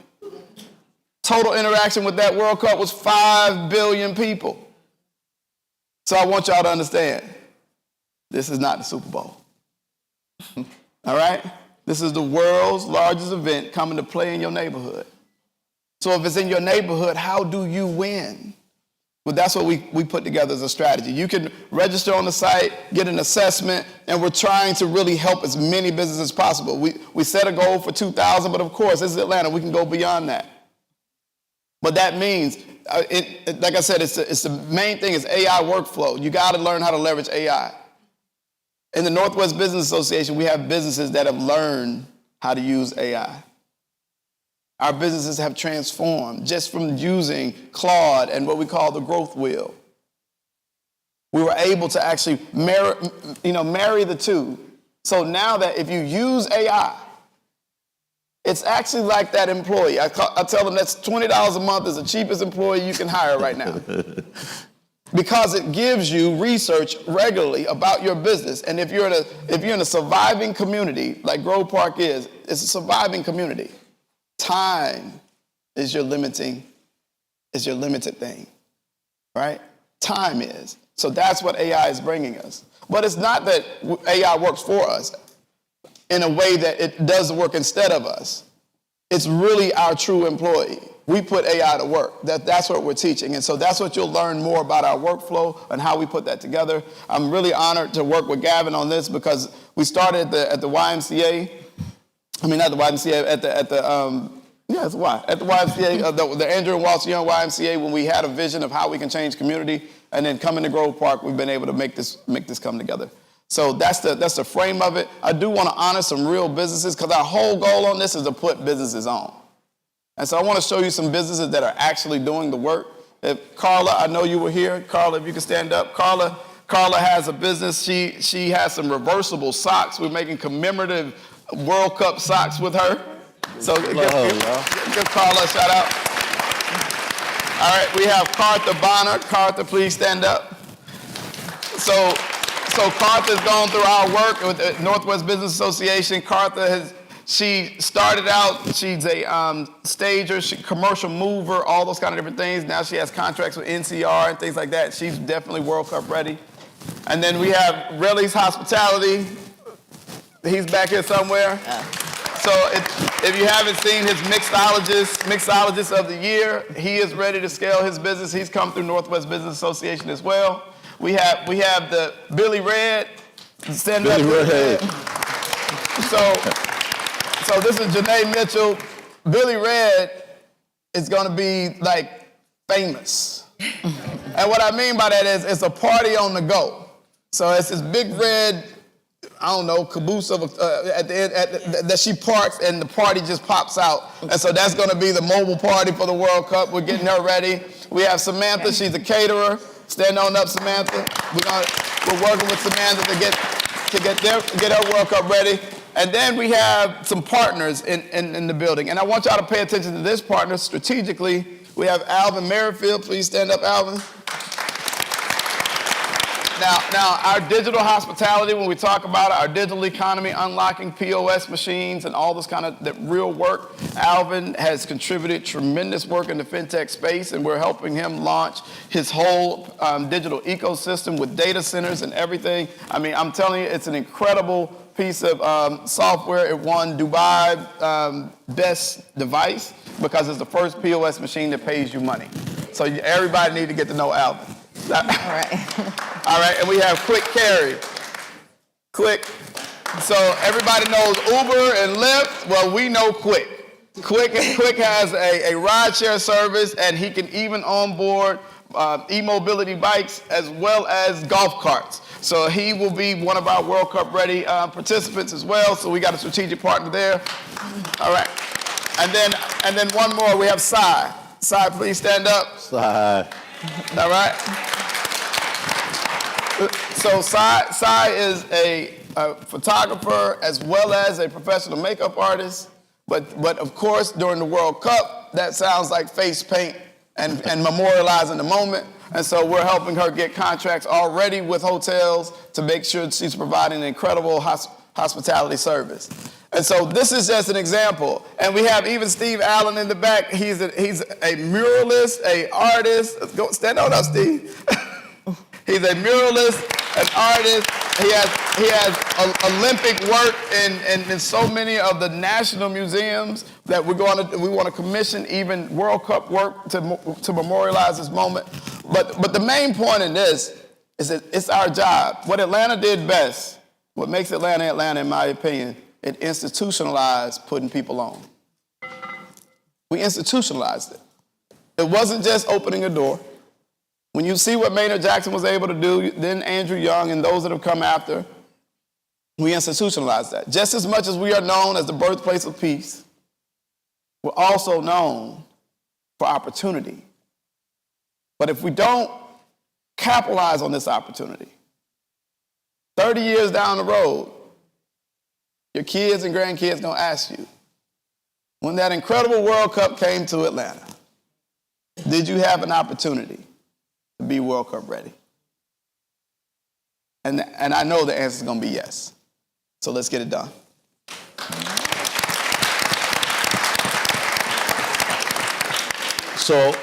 Total interaction with that World Cup was 5 billion people. So I want y'all to understand, this is not the Super Bowl. All right? This is the world's largest event coming to play in your neighborhood. So if it's in your neighborhood, how do you win? Well, that's what we put together as a strategy. You can register on the site, get an assessment, and we're trying to really help as many businesses as possible. We set a goal for 2,000, but of course, this is Atlanta. We can go beyond that. But that means, like I said, it's the main thing is AI workflow. You got to learn how to leverage AI. In the Northwest Business Association, we have businesses that have learned how to use AI. Our businesses have transformed just from using Claude and what we call the growth wheel. We were able to actually marry the two. So now that if you use AI, it's actually like that employee. I tell them that's $20 a month is the cheapest employee you can hire right now. Because it gives you research regularly about your business. And if you're in a surviving community, like Grove Park is, it's a surviving community. Time is your limited thing, right? Time is. So that's what AI is bringing us. But it's not that AI works for us in a way that it does work instead of us. It's really our true employee. We put AI to work. That's what we're teaching. And so that's what you'll learn more about our workflow and how we put that together. I'm really honored to work with Gavin on this because we started at the YMCA. I mean, not the YMCA, at the YMCA, the Andrew and Walsh Young YMCA, when we had a vision of how we can change community, and then coming to Grove Park, we've been able to make this come together. So that's the frame of it. I do want to honor some real businesses because our whole goal on this is to put businesses on. And so I want to show you some businesses that are actually doing the work. If Carla, I know you were here. Carla, if you can stand up. Carla has a business. She has some reversible socks. We're making commemorative World Cup socks with her. So give Carla a shout out. All right, we have Cartha Bonner. Cartha, please stand up. So Cartha's gone through our work with the Northwest Business Association. Cartha she started out, she's a stager, commercial mover, all those kind of different things. Now she has contracts with NCR and things like that. She's definitely World Cup ready. And then we have Relly's Hospitality. He's back here somewhere. So if you haven't seen his mixologist of the year, he is ready to scale his business. He's come through Northwest Business Association as well. We have the Billy Red. Stand up. Billy Red. So this is Janae Mitchell. Billy Red is going to be like famous. And what I mean by that is it's a party on the go. So it's this big red, I don't know, caboose of at the end that she parks and the party just pops out. And so that's going to be the mobile party for the World Cup. We're getting her ready. We have Samantha. She's a caterer. Stand on up, Samantha. We're working with Samantha to get her World Cup ready. And then we have some partners in the building. And I want y'all to pay attention to this partner strategically. We have Alvin Merrifield. Please stand up, Alvin. Now, our digital hospitality, when we talk about our digital economy, unlocking POS machines and all this kind of that real work, Alvin has contributed tremendous work in the fintech space, and we're helping him launch his whole digital ecosystem with data centers and everything. I mean, I'm telling you, it's an incredible piece of software. It won Dubai Best Device because it's the first POS machine that pays you money. So everybody need to get to know Alvin. All right, and we have Quick Carry. Quick. So everybody knows Uber and Lyft. Well, we know Quick. Quick has a rideshare service, and he can even onboard e-mobility bikes as well as golf carts. So he will be one of our World Cup ready participants as well. So we got a strategic partner there. All right, and then one more. We have Sai. Sai, please stand up. Sai. All right. So Sai is a a photographer as well as a professional makeup artist. But of course, during the World Cup, that sounds like face paint and memorializing the moment. And so we're helping her get contracts already with hotels to make sure she's providing incredible hospitality service. And so this is just an example. And we have even Steve Allen in the back. He's a muralist, a artist. Go stand on up, Steve. He's a muralist, an artist. He has Olympic work in so many of the national museums that we want to commission even World Cup work to memorialize this moment. But the main point in this is that it's our job. What Atlanta did best, what makes Atlanta Atlanta, in my opinion, it institutionalized putting people on. We institutionalized it. It wasn't just opening a door. When you see what Maynard Jackson was able to do, then Andrew Young and those that have come after, we institutionalized that. Just as much as we are known as the birthplace of peace, we're also known for opportunity. But if we don't capitalize on this opportunity, 30 years down the road, your kids and grandkids gonna ask you, when that incredible World Cup came to Atlanta, did you have an opportunity to be World Cup ready? And I know the answer is gonna be yes. So let's get it done. So,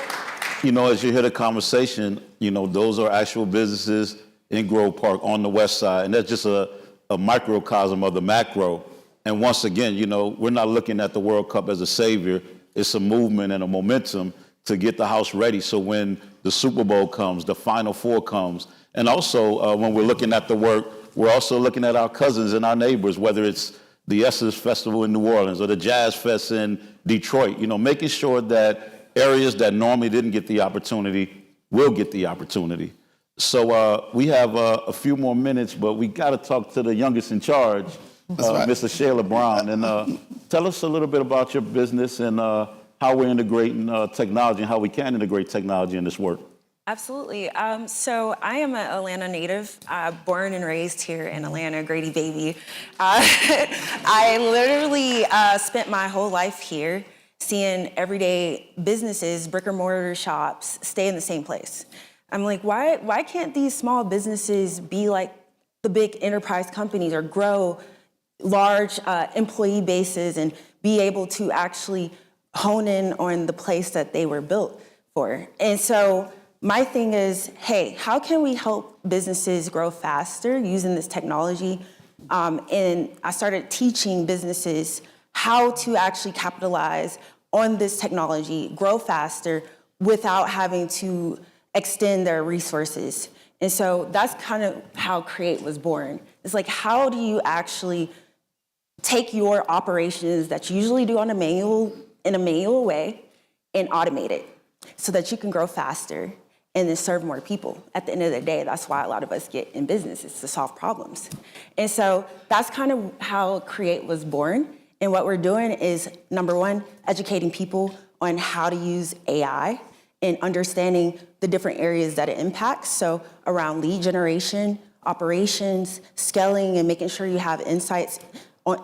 as you hear the conversation, those are actual businesses in Grove Park on the west side, and that's just a microcosm of the macro. And once again, we're not looking at the World Cup as a savior. It's a movement and a momentum to get the house ready. So when the Super Bowl comes, the Final Four comes, and also when we're looking at the work, we're also looking at our cousins and our neighbors, whether it's the Essence Festival in New Orleans or the Jazz Fest in Detroit, making sure that areas that normally didn't get the opportunity will get the opportunity. So we have a few more minutes, but we got to talk to the youngest in charge, right. Miss Ashaela Brown, and tell us a little bit about your business and how we're integrating technology and how we can integrate technology in this work. Absolutely. So I am an Atlanta native, born and raised here in Atlanta, Grady baby. I literally spent my whole life here seeing everyday businesses, brick and mortar shops, stay in the same place. I'm like, why can't these small businesses be like the big enterprise companies or grow large employee bases and be able to actually hone in on the place that they were built for? And so my thing is, hey, how can we help businesses grow faster using this technology? And I started teaching businesses how to actually capitalize on this technology, grow faster without having to extend their resources. And so that's kind of how CREAIT was born. It's like, how do you actually take your operations that you usually do in a manual way and automate it so that you can grow faster and then serve more people? At the end of the day, that's why a lot of us get in business, is to solve problems. And so that's kind of how CREAIT was born. And what we're doing is, number one, educating people on how to use AI and understanding the different areas that it impacts. So around lead generation, operations, scaling, and making sure you have insights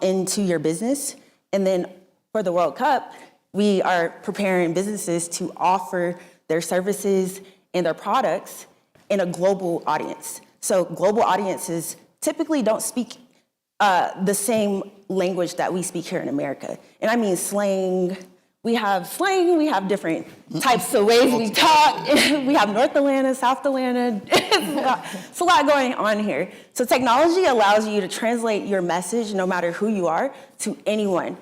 into your business. And then for the World Cup, we are preparing businesses to offer their services and their products in a global audience. So global audiences typically don't speak the same language that we speak here in America. And I mean slang. We have different types of ways we talk. We have North Atlanta, South Atlanta. It's a lot going on here. So technology allows you to translate your message, no matter who you are, to anyone,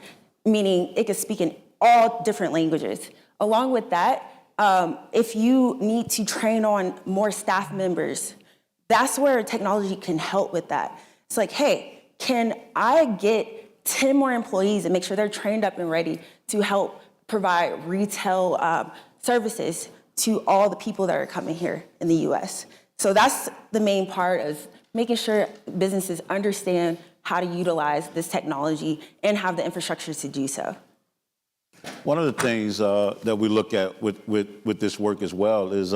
meaning it can speak in all different languages. Along with that, if you need to train on more staff members, that's where technology can help with that. It's like, hey, can I get 10 more employees and make sure they're trained up and ready to help provide retail services to all the people that are coming here in the US? So that's the main part of making sure businesses understand how to utilize this technology and have the infrastructure to do so. One of the things that we look at with this work as well is,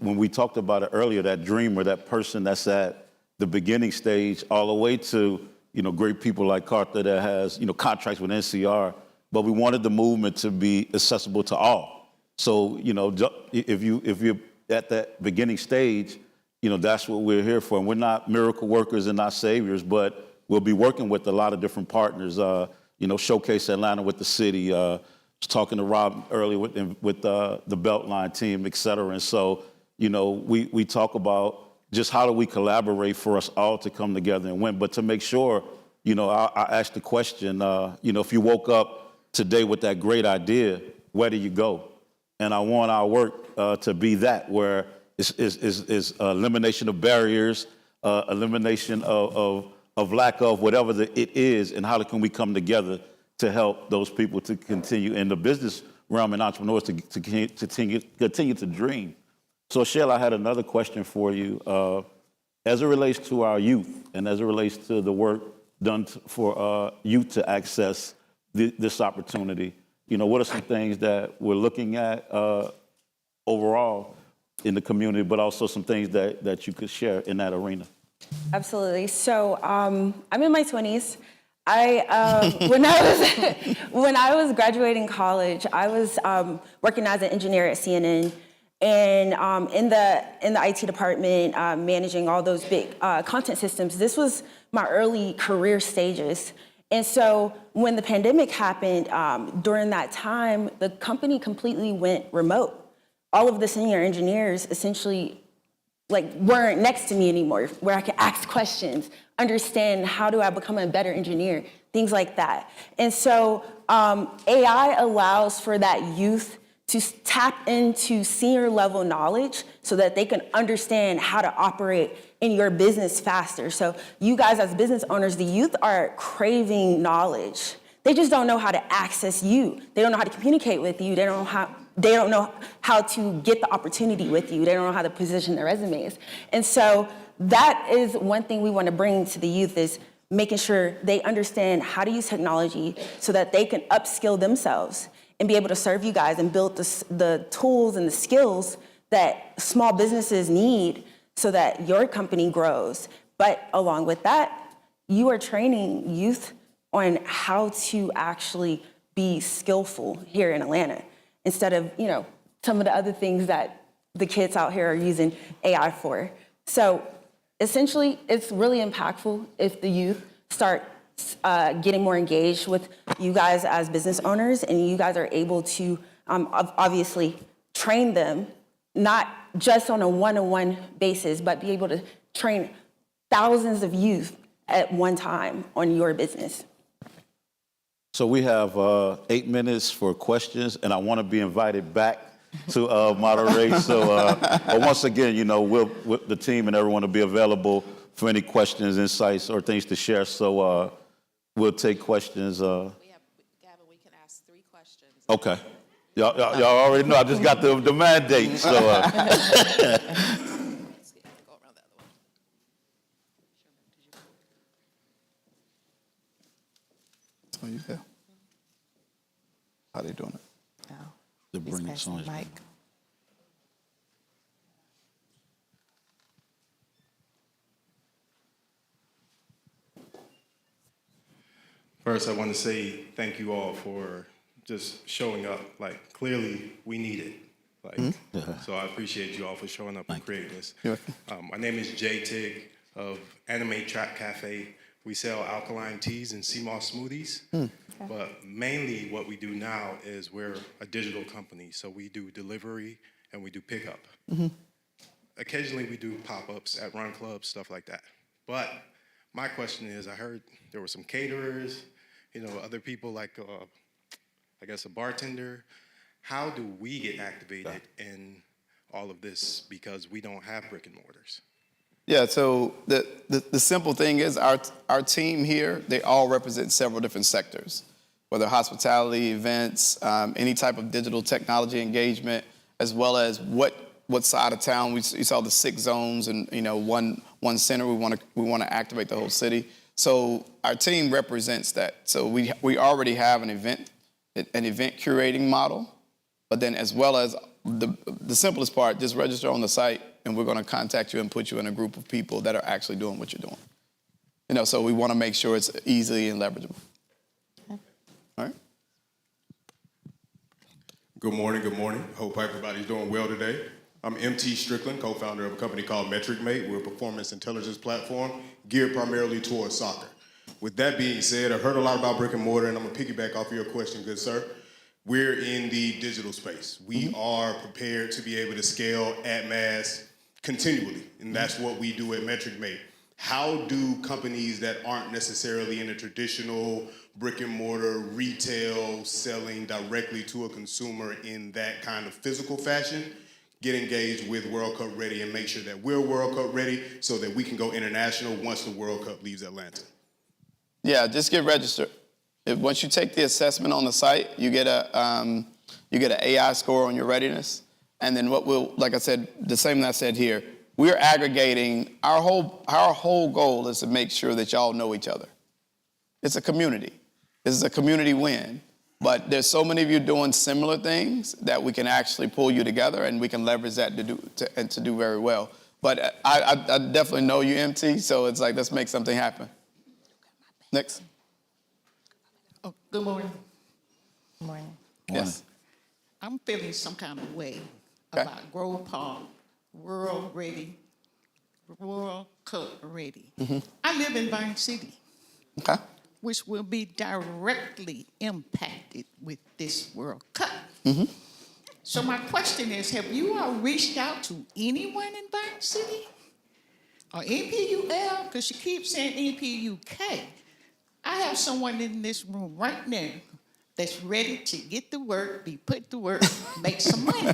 when we talked about it earlier, that dreamer, that person that's at the beginning stage all the way to, great people like Carter that has, contracts with NCR, but we wanted the movement to be accessible to all. So, if you're at that beginning stage, that's what we're here for. And we're not miracle workers and not saviors, but we'll be working with a lot of different partners, Showcase Atlanta with the city, was talking to Rob earlier with the Beltline team, et cetera. And so, we talk about just how do we collaborate for us all to come together and win. But to make sure, I asked the question, if you woke up today with that great idea, where do you go? And I want our work to be that, where it's elimination of barriers, elimination of lack of whatever it is, and how can we come together to help those people to continue in the business realm and entrepreneurs to continue to dream. So, Ashaela, I had another question for you. As it relates to our youth and as it relates to the work done for youth to access this opportunity, what are some things that we're looking at overall in the community, but also some things that you could share in that arena? Absolutely. So I'm in my 20s. When I was graduating college, I was working as an engineer at CNN, and in the IT department, managing all those big content systems. This was my early career stages. And so when the pandemic happened, during that time, the company completely went remote. All of the senior engineers essentially weren't next to me anymore, where I could ask questions, understand how do I become a better engineer, things like that. And so AI allows for that youth to tap into senior level knowledge so that they can understand how to operate in your business faster. So you guys as business owners, the youth are craving knowledge. They just don't know how to access you. They don't know how to communicate with you. They don't know how to get the opportunity with you. They don't know how to position their resumes. And so that is one thing we want to bring to the youth, is making sure they understand how to use technology so that they can upskill themselves and be able to serve you guys and build the tools and the skills that small businesses need so that your company grows. But along with that, you are training youth on how to actually be skillful here in Atlanta, instead of, some of the other things that the kids out here are using AI for. So essentially, it's really impactful if the youth start getting more engaged with you guys as business owners, and you guys are able to obviously train them, not just on a one-on-one basis, but be able to train thousands of youth at one time on your business. So we have 8 minutes for questions, and I want to be invited back to moderate. So but once again, the team and everyone will be available for any questions, insights, or things to share. So we'll take questions. Gavin, we can ask 3 questions. Okay. Y'all already know I just got the mandate. So. Oh, you there? How are they doing it? Oh, They're bringing songs. Mike. First, I want to say thank you all for just showing up. Clearly, we need it. So I appreciate you all for showing up and creating this. My name is Jay Tig of Anime Trap Cafe. We sell alkaline teas and sea moss smoothies. But mainly what we do now is we're a digital company. So we do delivery and we do pickup. Occasionally we do pop-ups at run clubs, stuff like that. But my question is, I heard there were some caterers, other people like, I guess a bartender. How do we get activated in all of this, because we don't have brick and mortars? Yeah, so the simple thing is our team here, they all represent several different sectors, whether hospitality, events, any type of digital technology engagement, as well as what side of town. You saw the 6 zones and one center. We want to activate the whole city. So our team represents that. So we already have an event curating model, but then as well as the simplest part, just register on the site and we're going to contact you and put you in a group of people that are actually doing what you're doing. You know, so we want to make sure it's easy and leverageable. All right. Good morning, good morning. Hope everybody's doing well today. I'm MT Strickland, co-founder of a company called MetricMate. We're a performance intelligence platform geared primarily towards soccer. With that being said, I've heard a lot about brick and mortar, and I'm gonna piggyback off of your question, good sir. We're in the digital space. We are prepared to be able to scale at mass continually, and that's what we do at MetricMate. How do companies that aren't necessarily in a traditional brick and mortar retail selling directly to a consumer in that kind of physical fashion get engaged with World Cup Ready and make sure that we're World Cup ready so that we can go international once the World Cup leaves Atlanta? Yeah, just get registered. Once you take the assessment on the site, you get an AI score on your readiness. And then like I said, the same that I said here, we're aggregating, our whole goal is to make sure that y'all know each other. It's a community. This is a community win. But there's so many of you doing similar things that we can actually pull you together and we can leverage that to do very well. But I definitely know you, MT, so it's like, let's make something happen. Next. Oh, good morning. Good morning. Yes. I'm feeling some kind of way about Grove Park, World Cup ready. I live in Vine City, which will be directly impacted with this World Cup. So my question is, have you all reached out to anyone in Vine City? Or NPU-L, because you keep saying NPU-K. I have someone in this room right now that's ready to get to work, be put to work, make some money.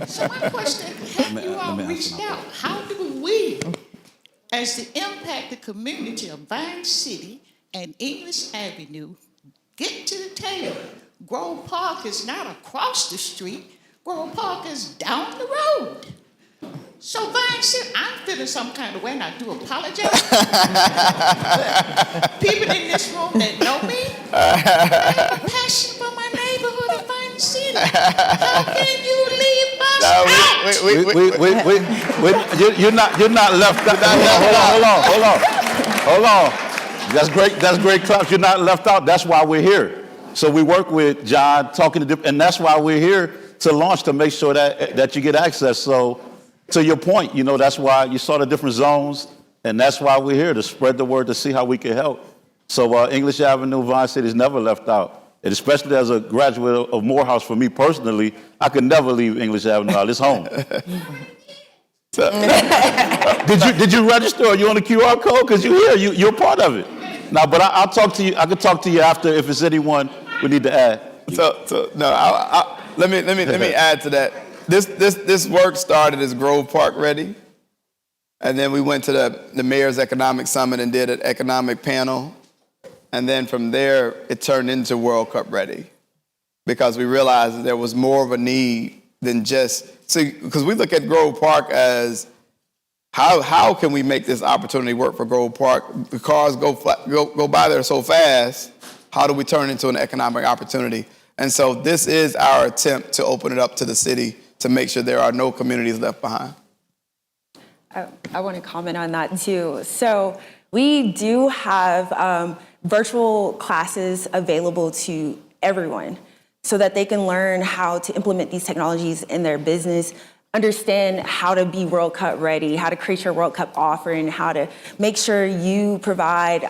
So my question, have you all reached out? How do we, as the impacted community of Vine City and English Avenue, get to the table? Grove Park is not across the street. Grove Park is down the road. So Vine City, I'm feeling some kind of way, and I do apologize. People in this room that know me, I'm passionate about my neighborhood of Vine City. How can you leave us out? You're not left out. Hold on. That's great, Klaus. You're not left out. That's why we're here. So we work with John, talking to, and that's why we're here to launch, to make sure that you get access. So, to your point, you know, that's why you saw the different zones, and that's why we're here, to spread the word, to see how we can help. So English Avenue, Vine City is never left out. And especially as a graduate of Morehouse, for me personally, I could never leave English Avenue out. It's home. Did you register? Are you on the QR code? Because you're here, you're part of it. Now, but I'll talk to you. I can talk to you after if it's anyone we need to add. Let me add to that. This work started as Grove Park Ready, and then we went to the Mayor's Economic Summit and did an economic panel, and then from there it turned into World Cup Ready, because we realized that there was more of a need than just because we look at Grove Park as how can we make this opportunity work for Grove Park? The cars go by there so fast. How do we turn it into an economic opportunity? And so this is our attempt to open it up to the city, to make sure there are no communities left behind. I want to comment on that too. So we do have virtual classes available to everyone so that they can learn how to implement these technologies in their business, understand how to be World Cup ready, how to create your World Cup offering, how to make sure you provide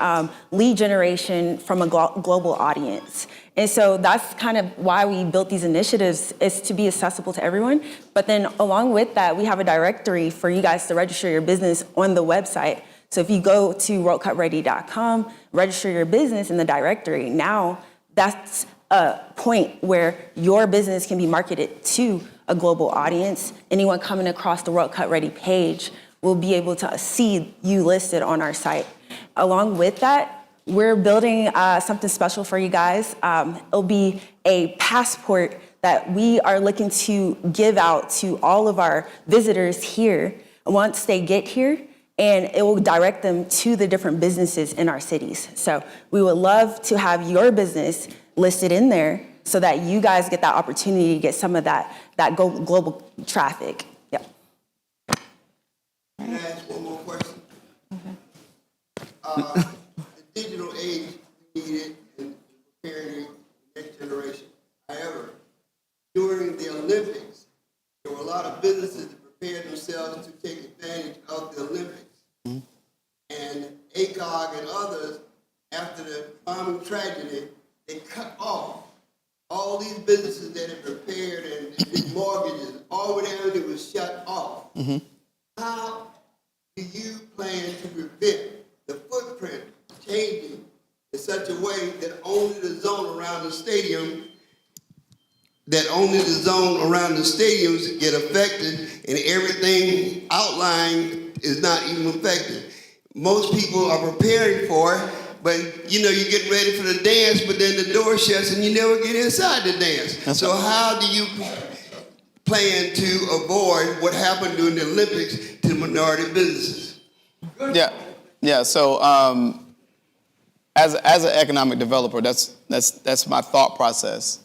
lead generation from a global audience. And so that's kind of why we built these initiatives, is to be accessible to everyone. But then along with that, we have a directory for you guys to register your business on the website. So if you go to worldcupready.com, register your business in the directory, now that's a point where your business can be marketed to a global audience. Anyone coming across the World Cup Ready page will be able to see you listed on our site. Along with that, we're building something special for you guys. It'll be a passport that we are looking to give out to all of our visitors here once they get here, and it will direct them to the different businesses in our cities. So we would love to have your business listed in there so that you guys get that opportunity to get some of that global traffic. Yep. Can I ask one more question? The digital age needed in preparing the next generation. However, during the Olympics, there were a lot of businesses that prepared themselves to take advantage of the Olympics. And ACOG and others, after the bombing tragedy, they cut off all these businesses that had prepared and did mortgages. All what they did was shut off. How do you plan to prevent the footprint changing in such a way that only the zone around the stadium, stadiums get affected and everything outlying is not even affected? Most people are preparing for it, but you get ready for the dance, but then the door shuts and you never get inside the dance. So how do you plan to avoid what happened during the Olympics to minority businesses? Yeah. So as an economic developer, that's my thought process.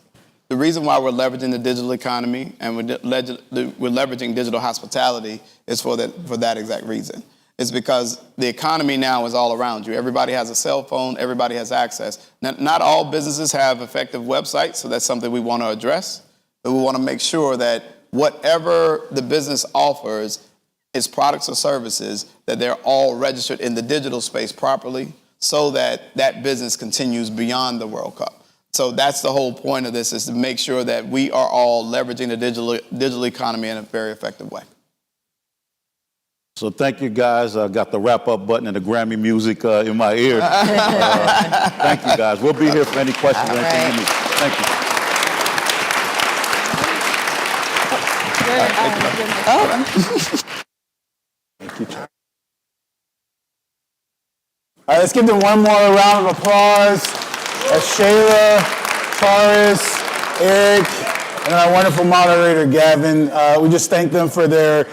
The reason why we're leveraging the digital economy and we're leveraging digital hospitality is for that exact reason. It's because the economy now is all around you. Everybody has a cell phone. Everybody has access. Now, not all businesses have effective websites, so that's something we want to address. But we want to make sure that whatever the business offers, its products or services, that they're all registered in the digital space properly so that that business continues beyond the World Cup. So that's the whole point of this, is to make sure that we are all leveraging the digital economy in a very effective way. So thank you, guys. I got the wrap-up button and the Grammy music in my ear. Thank you, guys. We'll be here for any questions or anything you need. Thank you. Thank you, Chair. All right, let's give them one more round of applause. Ashaela, Charis, Derrick, and our wonderful moderator, Gavin. We just thank them for their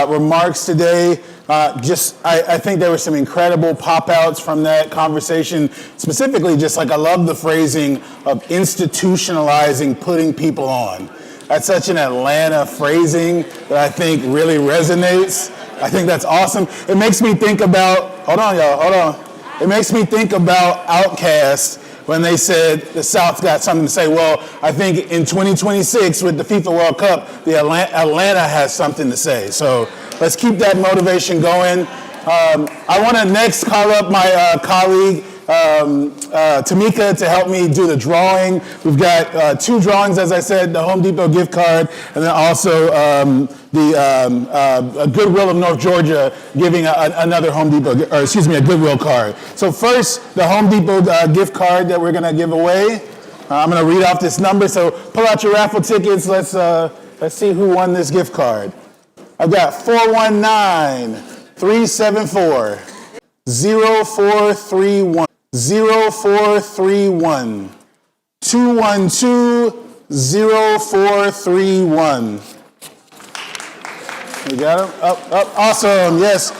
remarks today. I think there were some incredible pop-outs from that conversation. Specifically, I love the phrasing of institutionalizing putting people on. That's such an Atlanta phrasing that I think really resonates. I think that's awesome. It makes me think about, hold on, y'all, hold on. It makes me think about Outkast when they said the South got something to say. Well, I think in 2026 with the FIFA World Cup, the Atlanta has something to say. So let's keep that motivation going. I want to next call up my colleague, Tamika, to help me do the drawing. We've got two drawings, as I said, the Home Depot gift card, and then also the Goodwill of North Georgia giving another a Goodwill card. So first, the Home Depot gift card that we're going to give away. I'm going to read off this number, so pull out your raffle tickets. Let's see who won this gift card. I've got 419-374. 0431 0431 212 0431. You got him? Up. Awesome. Yes.